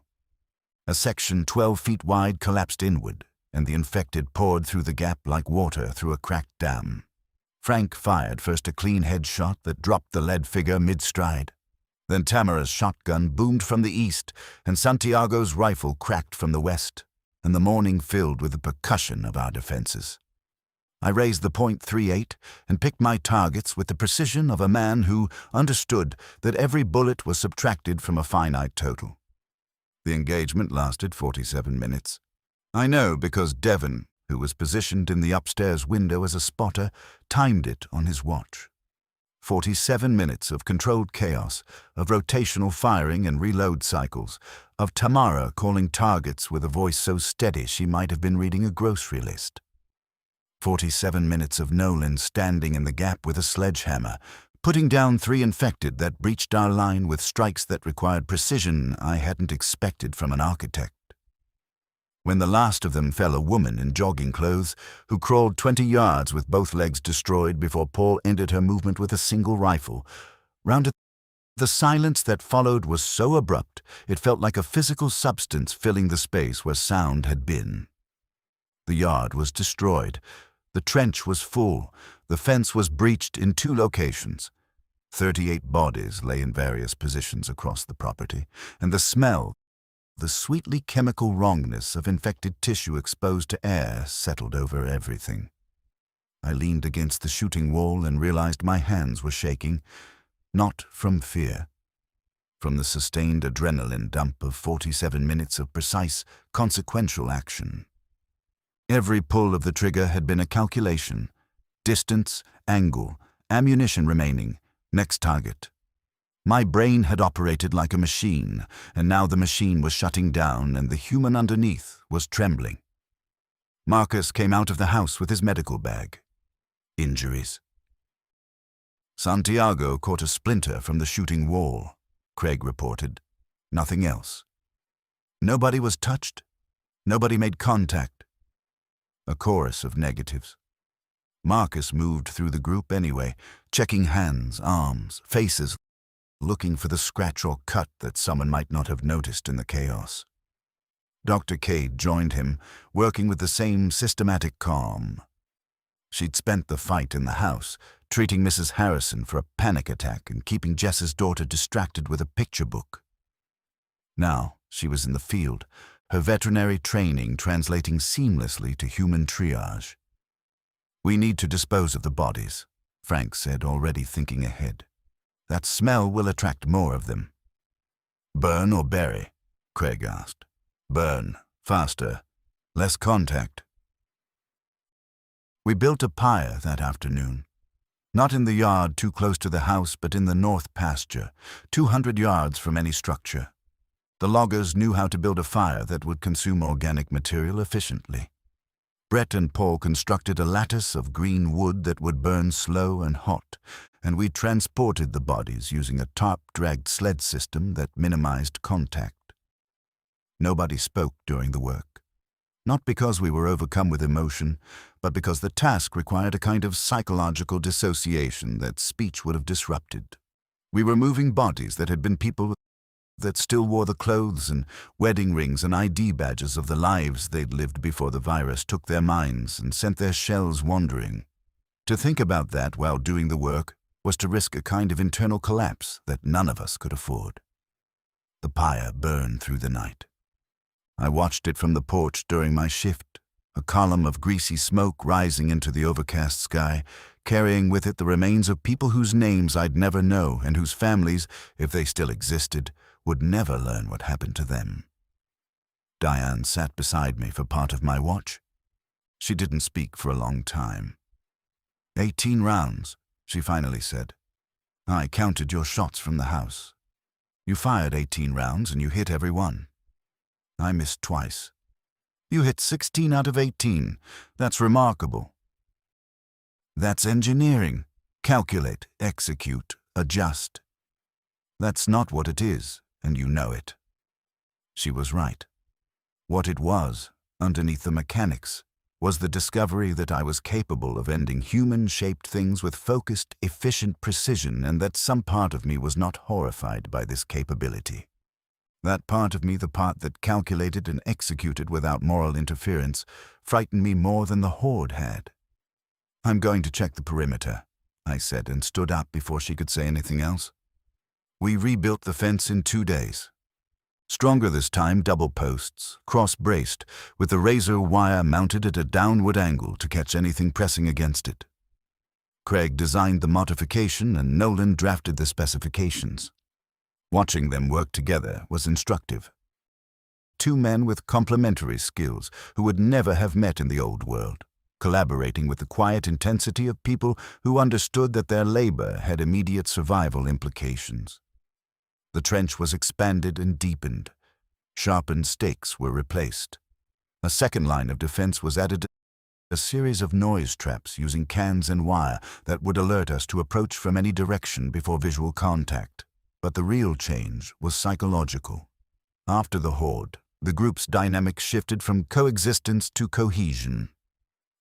A section 12 feet wide collapsed inward, and the infected poured through the gap like water through a cracked dam. Frank fired first a clean headshot that dropped the lead figure mid-stride. Then Tamara's shotgun boomed from the east, and Santiago's rifle cracked from the west, and the morning filled with the percussion of our defenses. I raised the .38 and picked my targets with the precision of a man who understood that every bullet was subtracted from a finite total. The engagement lasted 47 minutes. I know because Devon, who was positioned in the upstairs window as a spotter, timed it on his watch. 47 minutes of controlled chaos, of rotational firing and reload cycles, of Tamara calling targets with a voice so steady she might have been reading a grocery list. 47 minutes of Nolan standing in the gap with a sledgehammer, putting down 3 infected that breached our line with strikes that required precision I hadn't expected from an architect. When the last of them fell, a woman in jogging clothes who crawled 20 yards with both legs destroyed before Paul ended her movement with a single rifle. Round it, the silence that followed was so abrupt it felt like a physical substance filling the space where sound had been. The yard was destroyed. The trench was full. The fence was breached in 2 locations. 38 bodies lay in various positions across the property, and the smell, the sweetly chemical wrongness of infected tissue exposed to air, settled over everything. I leaned against the shooting wall and realized my hands were shaking, not from fear, from the sustained adrenaline dump of 47 minutes of precise, consequential action. Every pull of the trigger had been a calculation. Distance, angle, ammunition remaining, next target. My brain had operated like a machine, and now the machine was shutting down and the human underneath was trembling. Marcus came out of the house with his medical bag. Injuries. Santiago caught a splinter from the shooting wall, Craig reported. Nothing else. Nobody was touched. Nobody made contact. A chorus of negatives. Marcus moved through the group anyway, checking hands, arms, faces, looking for the scratch or cut that someone might not have noticed in the chaos. Dr. Cade joined him, working with the same systematic calm. She'd spent the fight in the house, treating Mrs. Harrison for a panic attack and keeping Jess's daughter distracted with a picture book. Now she was in the field, her veterinary training translating seamlessly to human triage. "We need to dispose of the bodies," Frank said, already thinking ahead. "That smell will attract more of them." "Burn or bury?" Craig asked. "Burn. Faster. Less contact." We built a pyre that afternoon. Not in the yard too close to the house, but in the north pasture, 200 yards from any structure. The loggers knew how to build a fire that would consume organic material efficiently. Brett and Paul constructed a lattice of green wood that would burn slow and hot, and we transported the bodies using a tarp-dragged sled system that minimized contact. Nobody spoke during the work. Not because we were overcome with emotion, but because the task required a kind of psychological dissociation that speech would have disrupted. We were moving bodies that had been people that still wore the clothes and wedding rings and ID badges of the lives they'd lived before the virus took their minds and sent their shells wandering. To think about that while doing the work was to risk a kind of internal collapse that none of us could afford. The pyre burned through the night. I watched it from the porch during my shift, a column of greasy smoke rising into the overcast sky, carrying with it the remains of people whose names I'd never know and whose families, if they still existed, would never learn what happened to them. Diane sat beside me for part of my watch. She didn't speak for a long time. 18 rounds, she finally said. "I counted your shots from the house. You fired 18 rounds and you hit every one. I missed twice. You hit 16 out of 18. That's remarkable." "That's engineering. Calculate, execute, adjust. That's not what it is, and you know it." She was right. What it was, underneath the mechanics, was the discovery that I was capable of ending human-shaped things with focused, efficient precision, and that some part of me was not horrified by this capability. That part of me, the part that calculated and executed without moral interference, frightened me more than the horde had. "I'm going to check the perimeter," I said, and stood up before she could say anything else. We rebuilt the fence in 2 days. Stronger this time, double posts, cross-braced, with the razor wire mounted at a downward angle to catch anything pressing against it. Craig designed the modification and Nolan drafted the specifications. Watching them work together was instructive. Two men with complementary skills who would never have met in the old world, collaborating with the quiet intensity of people who understood that their labor had immediate survival implications. The trench was expanded and deepened. Sharpened stakes were replaced. A second line of defense was added, a series of noise traps using cans and wire that would alert us to approach from any direction before visual contact. But the real change was psychological. After the horde, the group's dynamics shifted from coexistence to cohesion.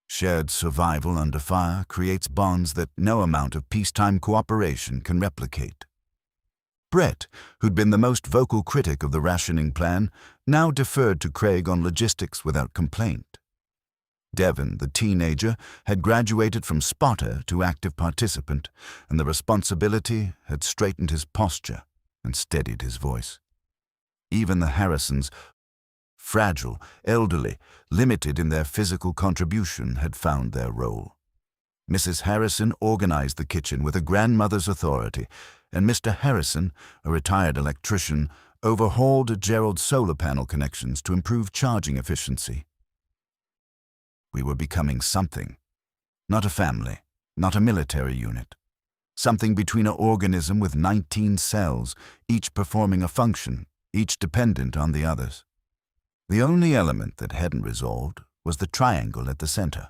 Shared survival under fire creates bonds that no amount of peacetime cooperation can replicate. Brett, who'd been the most vocal critic of the rationing plan, now deferred to Craig on logistics without complaint. Devon, the teenager, had graduated from spotter to active participant, and the responsibility had straightened his posture and steadied his voice. Even the Harrisons, fragile, elderly, limited in their physical contribution, had found their role. Mrs. Harrison organized the kitchen with a grandmother's authority, and Mr. Harrison, a retired electrician, overhauled Gerald's solar panel connections to improve charging efficiency. We were becoming something. Not a family, not a military unit. Something between an organism with 19 cells, each performing a function, each dependent on the others. The only element that hadn't resolved was the triangle at the center.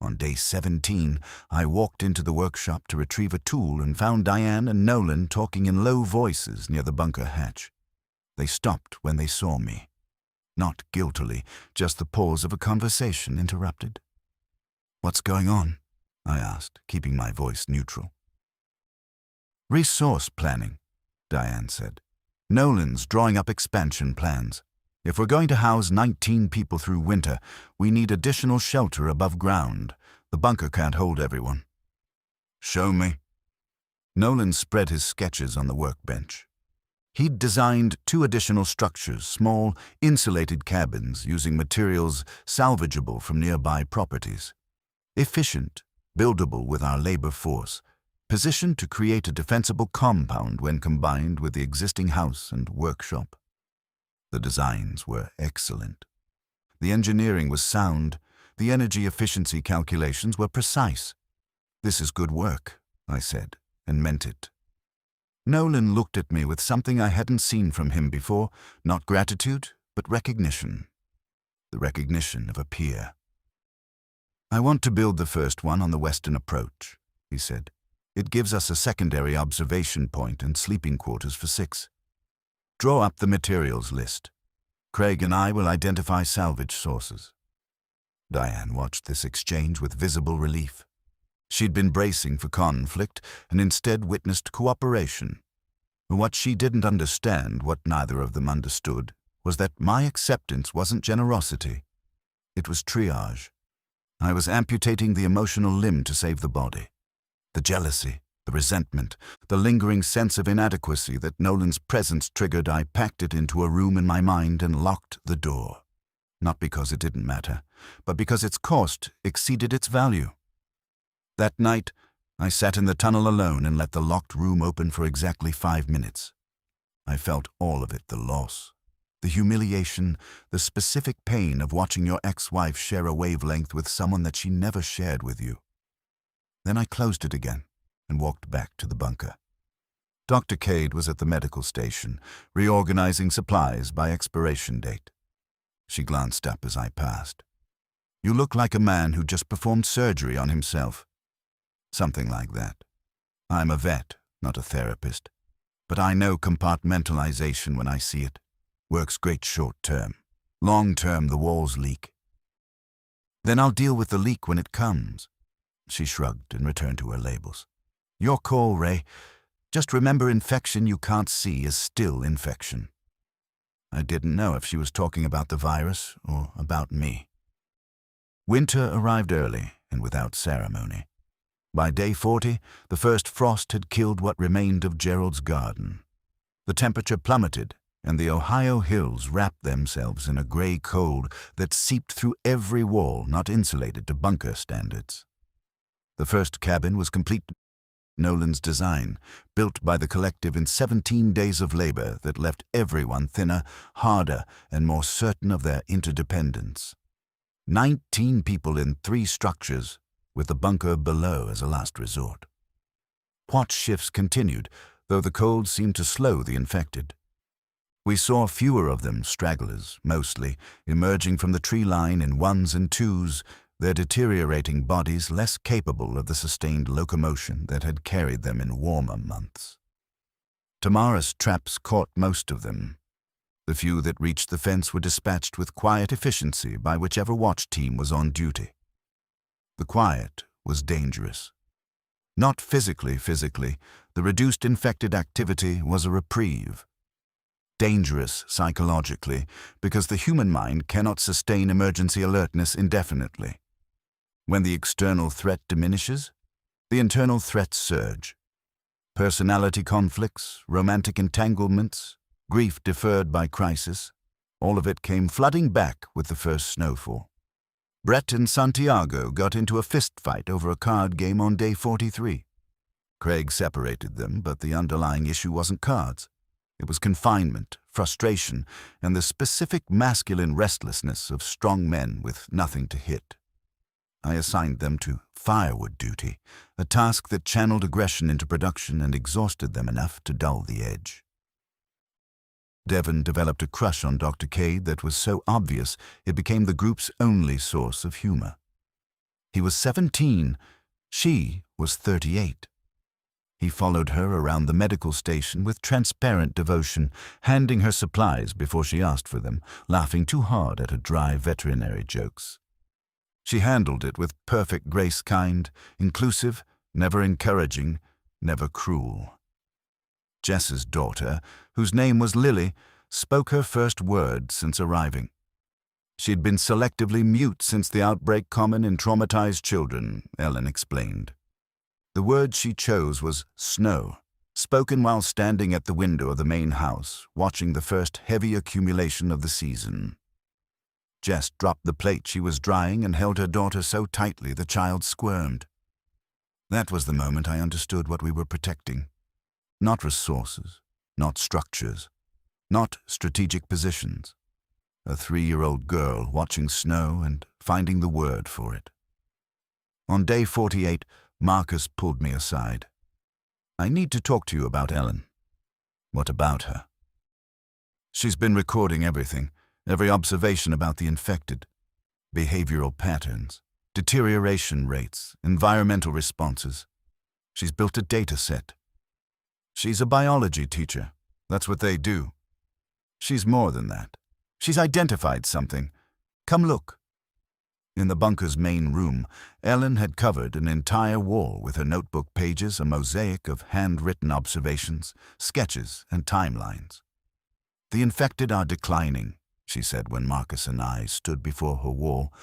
On day 17, I walked into the workshop to retrieve a tool and found Diane and Nolan talking in low voices near the bunker hatch. They stopped when they saw me. Not guiltily, just the pause of a conversation interrupted. "What's going on?" I asked, keeping my voice neutral. "Resource planning," Diane said. "Nolan's drawing up expansion plans. If we're going to house 19 people through winter, we need additional shelter above ground. The bunker can't hold everyone." "Show me." Nolan spread his sketches on the workbench. He'd designed 2 additional structures, small, insulated cabins using materials salvageable from nearby properties. Efficient, buildable with our labor force, positioned to create a defensible compound when combined with the existing house and workshop. The designs were excellent. The engineering was sound. The energy efficiency calculations were precise. "This is good work," I said, and meant it. Nolan looked at me with something I hadn't seen from him before, not gratitude, but recognition. The recognition of a peer. "I want to build the first one on the western approach," he said. "It gives us a secondary observation point and sleeping quarters for 6. Draw up the materials list. Craig and I will identify salvage sources." Diane watched this exchange with visible relief. She'd been bracing for conflict and instead witnessed cooperation. What she didn't understand, what neither of them understood, was that my acceptance wasn't generosity. It was triage. I was amputating the emotional limb to save the body. The jealousy, the resentment, the lingering sense of inadequacy that Nolan's presence triggered, I packed it into a room in my mind and locked the door. Not because it didn't matter, but because its cost exceeded its value. That night, I sat in the tunnel alone and let the locked room open for exactly 5 minutes. I felt all of it, the loss, the humiliation, the specific pain of watching your ex-wife share a wavelength with someone that she never shared with you. Then I closed it again and walked back to the bunker. Dr. Cade was at the medical station, reorganizing supplies by expiration date. She glanced up as I passed. "You look like a man who just performed surgery on himself." Something like that. I'm a vet, not a therapist, but I know compartmentalization when I see it. Works great short-term. Long-term, the walls leak. "Then I'll deal with the leak when it comes." She shrugged and returned to her labels. "Your call, Ray. Just remember, infection you can't see is still infection." I didn't know if she was talking about the virus or about me. Winter arrived early and without ceremony. By day 40, the first frost had killed what remained of Gerald's garden. The temperature plummeted, and the Ohio hills wrapped themselves in a gray cold that seeped through every wall not insulated to bunker standards. The first cabin was complete. Nolan's design, built by the collective in 17 days of labor that left everyone thinner, harder, and more certain of their interdependence. 19 people in 3 structures, with the bunker below as a last resort. Watch shifts continued, though the cold seemed to slow the infected. We saw fewer of them, stragglers, mostly, emerging from the tree line in 1s and 2s, their deteriorating bodies less capable of the sustained locomotion that had carried them in warmer months. Tamara's traps caught most of them. The few that reached the fence were dispatched with quiet efficiency by whichever watch team was on duty. The quiet was dangerous. Not physically, the reduced infected activity was a reprieve. Dangerous psychologically, because the human mind cannot sustain emergency alertness indefinitely. When the external threat diminishes, the internal threats surge. Personality conflicts, romantic entanglements, grief deferred by crisis, all of it came flooding back with the first snowfall. Brett and Santiago got into a fistfight over a card game on day 43. Craig separated them, but the underlying issue wasn't cards. It was confinement, frustration, and the specific masculine restlessness of strong men with nothing to hit. I assigned them to firewood duty, a task that channeled aggression into production and exhausted them enough to dull the edge. Devon developed a crush on Dr. Cade that was so obvious it became the group's only source of humor. He was 17, she was 38. He followed her around the medical station with transparent devotion, handing her supplies before she asked for them, laughing too hard at her dry veterinary jokes. She handled it with perfect grace, kind, inclusive, never encouraging, never cruel. Jess's daughter, whose name was Lily, spoke her first word since arriving. She'd been selectively mute since the outbreak common in traumatized children, Ellen explained. The word she chose was snow, spoken while standing at the window of the main house, watching the first heavy accumulation of the season. Jess dropped the plate she was drying and held her daughter so tightly the child squirmed. That was the moment I understood what we were protecting. Not resources, not structures, not strategic positions. A 3-year-old girl watching snow and finding the word for it. On day 48, Marcus pulled me aside. "I need to talk to you about Ellen." "What about her?" "She's been recording everything, every observation about the infected. Behavioral patterns, deterioration rates, environmental responses. She's built a data set. She's a biology teacher. That's what they do. She's more than that. She's identified something. Come look." In the bunker's main room, Ellen had covered an entire wall with her notebook pages, a mosaic of handwritten observations, sketches, and timelines. "The infected are declining," she said when Marcus and I stood before her wall.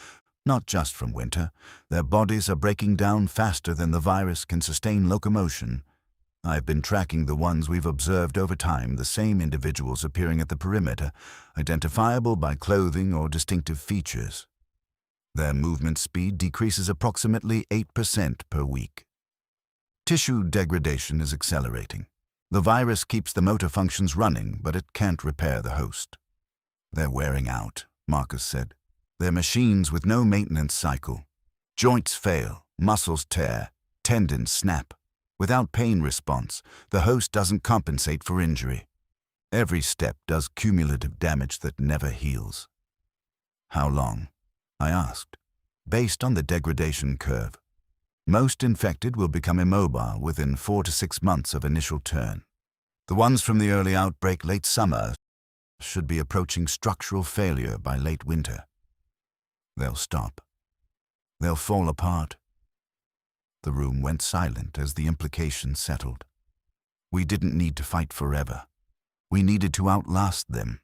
"Not just from winter. Their bodies are breaking down faster than the virus can sustain locomotion. I've been tracking the ones we've observed over time, the same individuals appearing at the perimeter, identifiable by clothing or distinctive features. Their movement speed decreases approximately 8% per week. Tissue degradation is accelerating. The virus keeps the motor functions running, but it can't repair the host." "They're wearing out," Marcus said. "They're machines with no maintenance cycle. Joints fail, muscles tear, tendons snap. Without pain response, the host doesn't compensate for injury. Every step does cumulative damage that never heals." "How long?" I asked. "Based on the degradation curve. Most infected will become immobile within 4 to 6 months of initial turn. The ones from the early outbreak late summer should be approaching structural failure by late winter. They'll stop. They'll fall apart." The room went silent as the implications settled. We didn't need to fight forever. We needed to outlast them.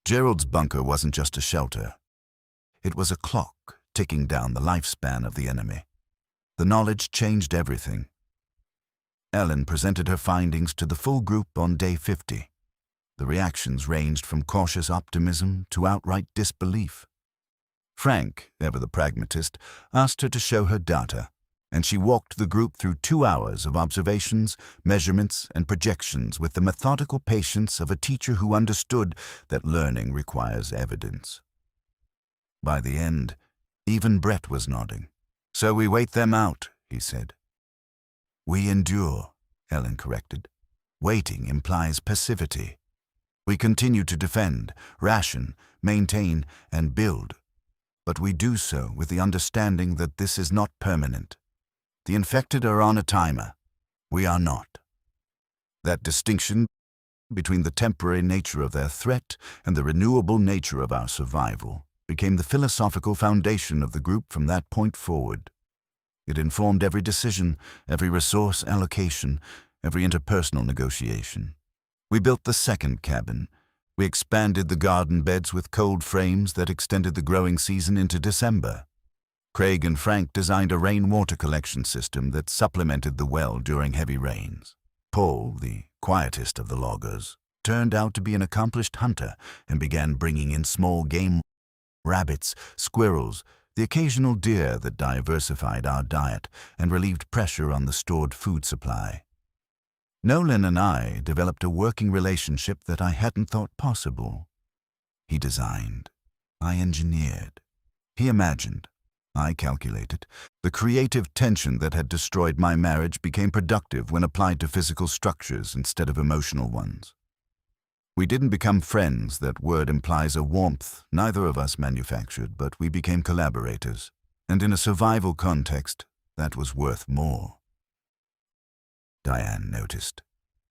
Gerald's bunker wasn't just a shelter. It was a clock ticking down the lifespan of the enemy. The knowledge changed everything. Ellen presented her findings to the full group on day 50. The reactions ranged from cautious optimism to outright disbelief. Frank, ever the pragmatist, asked her to show her data, and she walked the group through 2 hours of observations, measurements, and projections with the methodical patience of a teacher who understood that learning requires evidence. By the end, even Brett was nodding. "So we wait them out," he said. "We endure," Ellen corrected. "Waiting implies passivity. We continue to defend, ration, maintain, and build. But we do so with the understanding that this is not permanent. The infected are on a timer. We are not. That distinction between the temporary nature of their threat and the renewable nature of our survival became the philosophical foundation of the group from that point forward. It informed every decision, every resource allocation, every interpersonal negotiation. We built the second cabin. We expanded the garden beds with cold frames that extended the growing season into December. Craig and Frank designed a rainwater collection system that supplemented the well during heavy rains. Paul, the quietest of the loggers, turned out to be an accomplished hunter and began bringing in small game, rabbits, squirrels, the occasional deer that diversified our diet and relieved pressure on the stored food supply. Nolan and I developed a working relationship that I hadn't thought possible. He designed. I engineered. He imagined. I calculated. The creative tension that had destroyed my marriage became productive when applied to physical structures instead of emotional ones. We didn't become friends. That word implies a warmth neither of us manufactured, but we became collaborators. And in a survival context, that was worth more. Diane noticed.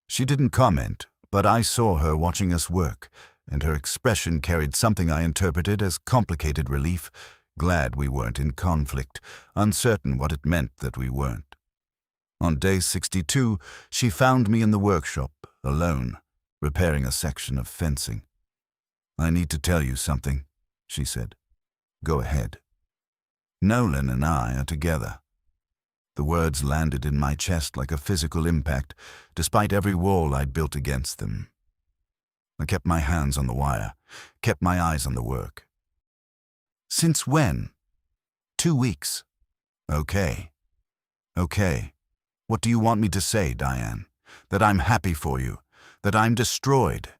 She didn't comment, but I saw her watching us work, and her expression carried something I interpreted as complicated relief, glad we weren't in conflict, uncertain what it meant that we weren't. On day 62, she found me in the workshop, alone, repairing a section of fencing. "I need to tell you something," she said. "Go ahead." "Nolan and I are together." The words landed in my chest like a physical impact, despite every wall I'd built against them. I kept my hands on the wire, kept my eyes on the work. "Since when?" "2 weeks." Okay. What do you want me to say, Diane? That I'm happy for you? That I'm destroyed?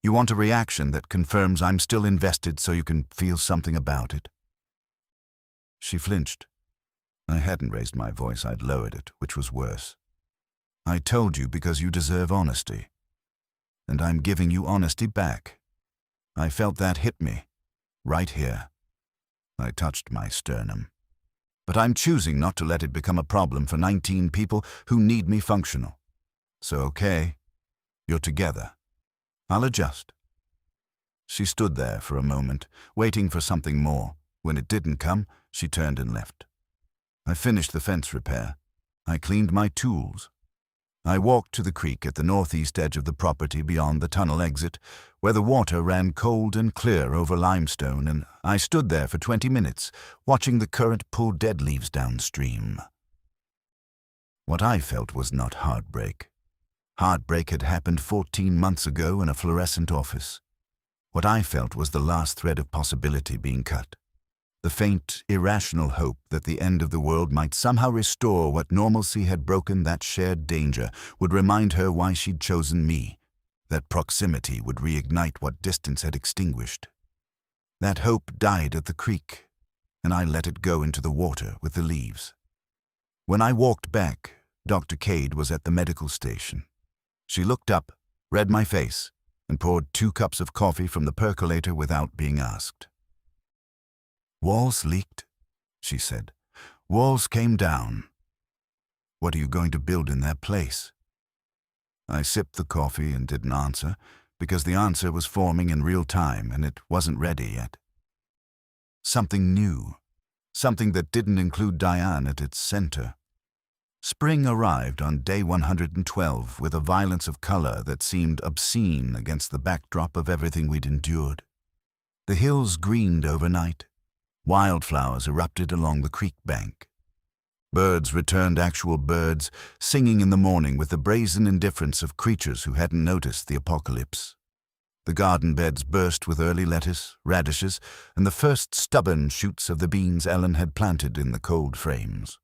You want a reaction that confirms I'm still invested so you can feel something about it?" She flinched. I hadn't raised my voice, I'd lowered it, which was worse. "I told you because you deserve honesty. And I'm giving you honesty back. I felt that hit me. Right here." I touched my sternum. "But I'm choosing not to let it become a problem for 19 people who need me functional. So okay, you're together. I'll adjust." She stood there for a moment, waiting for something more. When it didn't come, she turned and left. I finished the fence repair. I cleaned my tools. I walked to the creek at the northeast edge of the property beyond the tunnel exit, where the water ran cold and clear over limestone, and I stood there for 20 minutes, watching the current pull dead leaves downstream. What I felt was not heartbreak. Heartbreak had happened 14 months ago in a fluorescent office. What I felt was the last thread of possibility being cut. The faint, irrational hope that the end of the world might somehow restore what normalcy had broken, that shared danger would remind her why she'd chosen me, that proximity would reignite what distance had extinguished. That hope died at the creek, and I let it go into the water with the leaves. When I walked back, Dr. Cade was at the medical station. She looked up, read my face, and poured 2 cups of coffee from the percolator without being asked. "Walls leaked," she said. "Walls came down. What are you going to build in their place?" I sipped the coffee and didn't answer, because the answer was forming in real time and it wasn't ready yet. Something new. Something that didn't include Diane at its center. Spring arrived on day 112 with a violence of color that seemed obscene against the backdrop of everything we'd endured. The hills greened overnight. Wildflowers erupted along the creek bank. Birds returned actual birds, singing in the morning with the brazen indifference of creatures who hadn't noticed the apocalypse. The garden beds burst with early lettuce, radishes, and the first stubborn shoots of the beans Ellen had planted in the cold frames.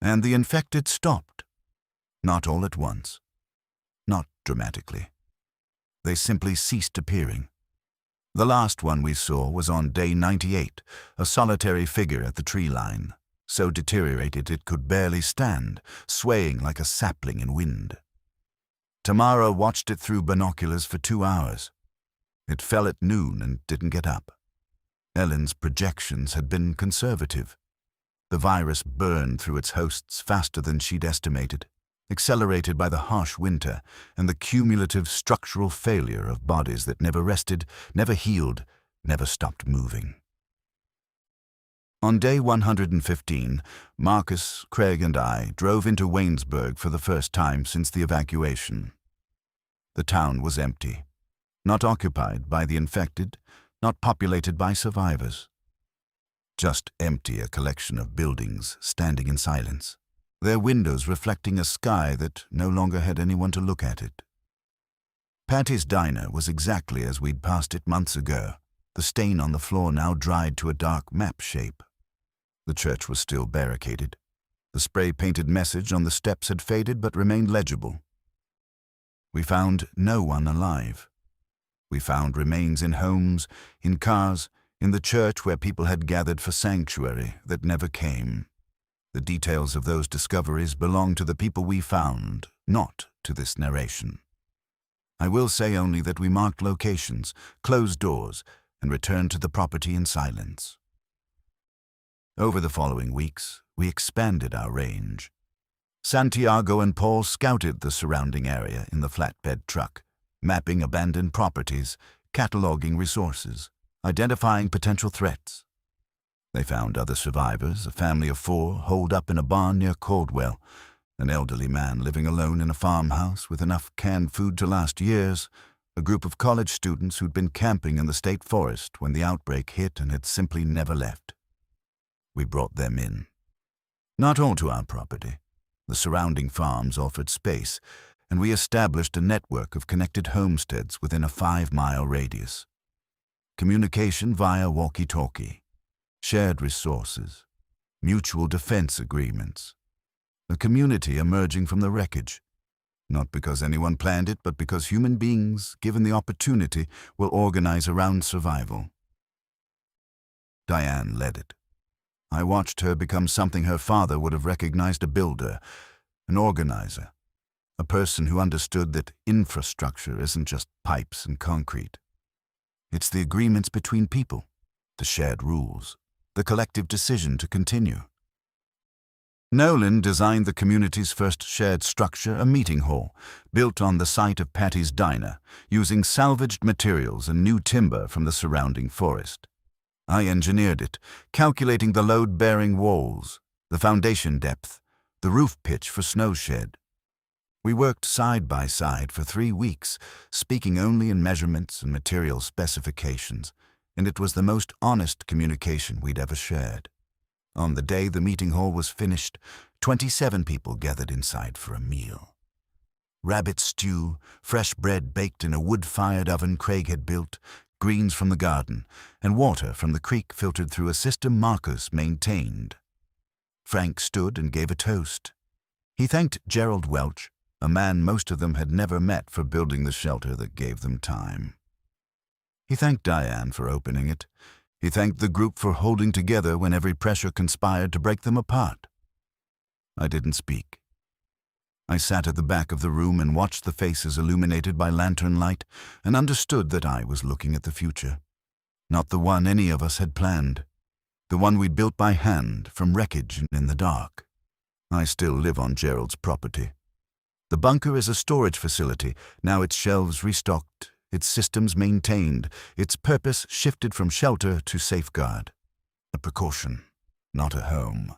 And the infected stopped. Not all at once. Not dramatically. They simply ceased appearing. The last one we saw was on day 98, a solitary figure at the tree line, so deteriorated it could barely stand, swaying like a sapling in wind. Tamara watched it through binoculars for 2 hours. It fell at noon and didn't get up. Ellen's projections had been conservative. The virus burned through its hosts faster than she'd estimated, accelerated by the harsh winter and the cumulative structural failure of bodies that never rested, never healed, never stopped moving. On day 115, Marcus, Craig, and I drove into Waynesburg for the first time since the evacuation. The town was empty, not occupied by the infected, not populated by survivors. Just empty, a collection of buildings standing in silence, their windows reflecting a sky that no longer had anyone to look at it. Patty's Diner was exactly as we'd passed it months ago, the stain on the floor now dried to a dark map shape. The church was still barricaded. The spray-painted message on the steps had faded but remained legible. We found no one alive. We found remains in homes, in cars, in the church where people had gathered for sanctuary that never came. The details of those discoveries belong to the people we found, not to this narration. I will say only that we marked locations, closed doors, and returned to the property in silence. Over the following weeks, we expanded our range. Santiago and Paul scouted the surrounding area in the flatbed truck, mapping abandoned properties, cataloging resources, identifying potential threats. They found other survivors, a family of 4, holed up in a barn near Caldwell, An elderly man living alone in a farmhouse with enough canned food to last years, a group of college students who'd been camping in the state forest when the outbreak hit and had simply never left. We brought them in. Not all to our property. The surrounding farms offered space, and we established a network of connected homesteads within a 5-mile radius. Communication via walkie-talkie, shared resources, mutual defense agreements. A community emerging from the wreckage, not because anyone planned it, but because human beings, given the opportunity, will organize around survival. Diane led it. I watched her become something her father would have recognized: a builder, an organizer, a person who understood that infrastructure isn't just pipes and concrete. It's the agreements between people, the shared rules, the collective decision to continue. Nolan designed the community's first shared structure, a meeting hall, built on the site of Patty's Diner, using salvaged materials and new timber from the surrounding forest. I engineered it, calculating the load-bearing walls, the foundation depth, the roof pitch for snow shed. We worked side by side for 3 weeks, speaking only in measurements and material specifications, and it was the most honest communication we'd ever shared. On the day the meeting hall was finished, 27 people gathered inside for a meal. Rabbit stew, fresh bread baked in a wood-fired oven Craig had built, greens from the garden, and water from the creek filtered through a system Marcus maintained. Frank stood and gave a toast. He thanked Gerald Welch, a man most of them had never met, for building the shelter that gave them time. He thanked Diane for opening it. He thanked the group for holding together when every pressure conspired to break them apart. I didn't speak. I sat at the back of the room and watched the faces illuminated by lantern light and understood that I was looking at the future. Not the one any of us had planned. The one we'd built by hand, from wreckage and in the dark. I still live on Gerald's property. The bunker is a storage facility, now its shelves restocked, its systems maintained, its purpose shifted from shelter to safeguard. A precaution, not a home.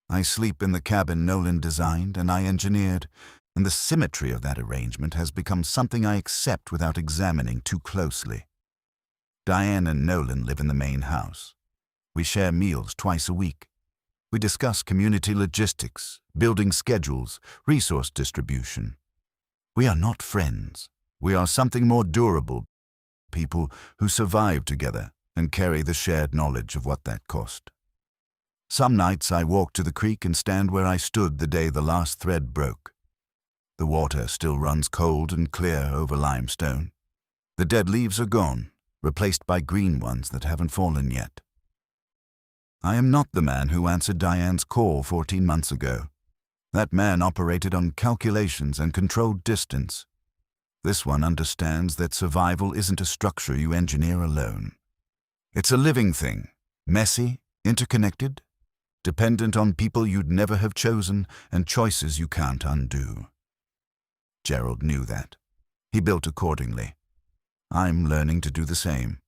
I sleep in the cabin Nolan designed and I engineered, and the symmetry of that arrangement has become something I accept without examining too closely. Diane and Nolan live in the main house. We share meals twice a week. We discuss community logistics, building schedules, resource distribution. We are not friends. We are something more durable, people who survive together and carry the shared knowledge of what that cost. Some nights I walk to the creek and stand where I stood the day the last thread broke. The water still runs cold and clear over limestone. The dead leaves are gone, replaced by green ones that haven't fallen yet. I am not the man who answered Diane's call 14 months ago. That man operated on calculations and controlled distance. This one understands that survival isn't a structure you engineer alone. It's a living thing, messy, interconnected, dependent on people you'd never have chosen and choices you can't undo. Gerald knew that. He built accordingly. I'm learning to do the same.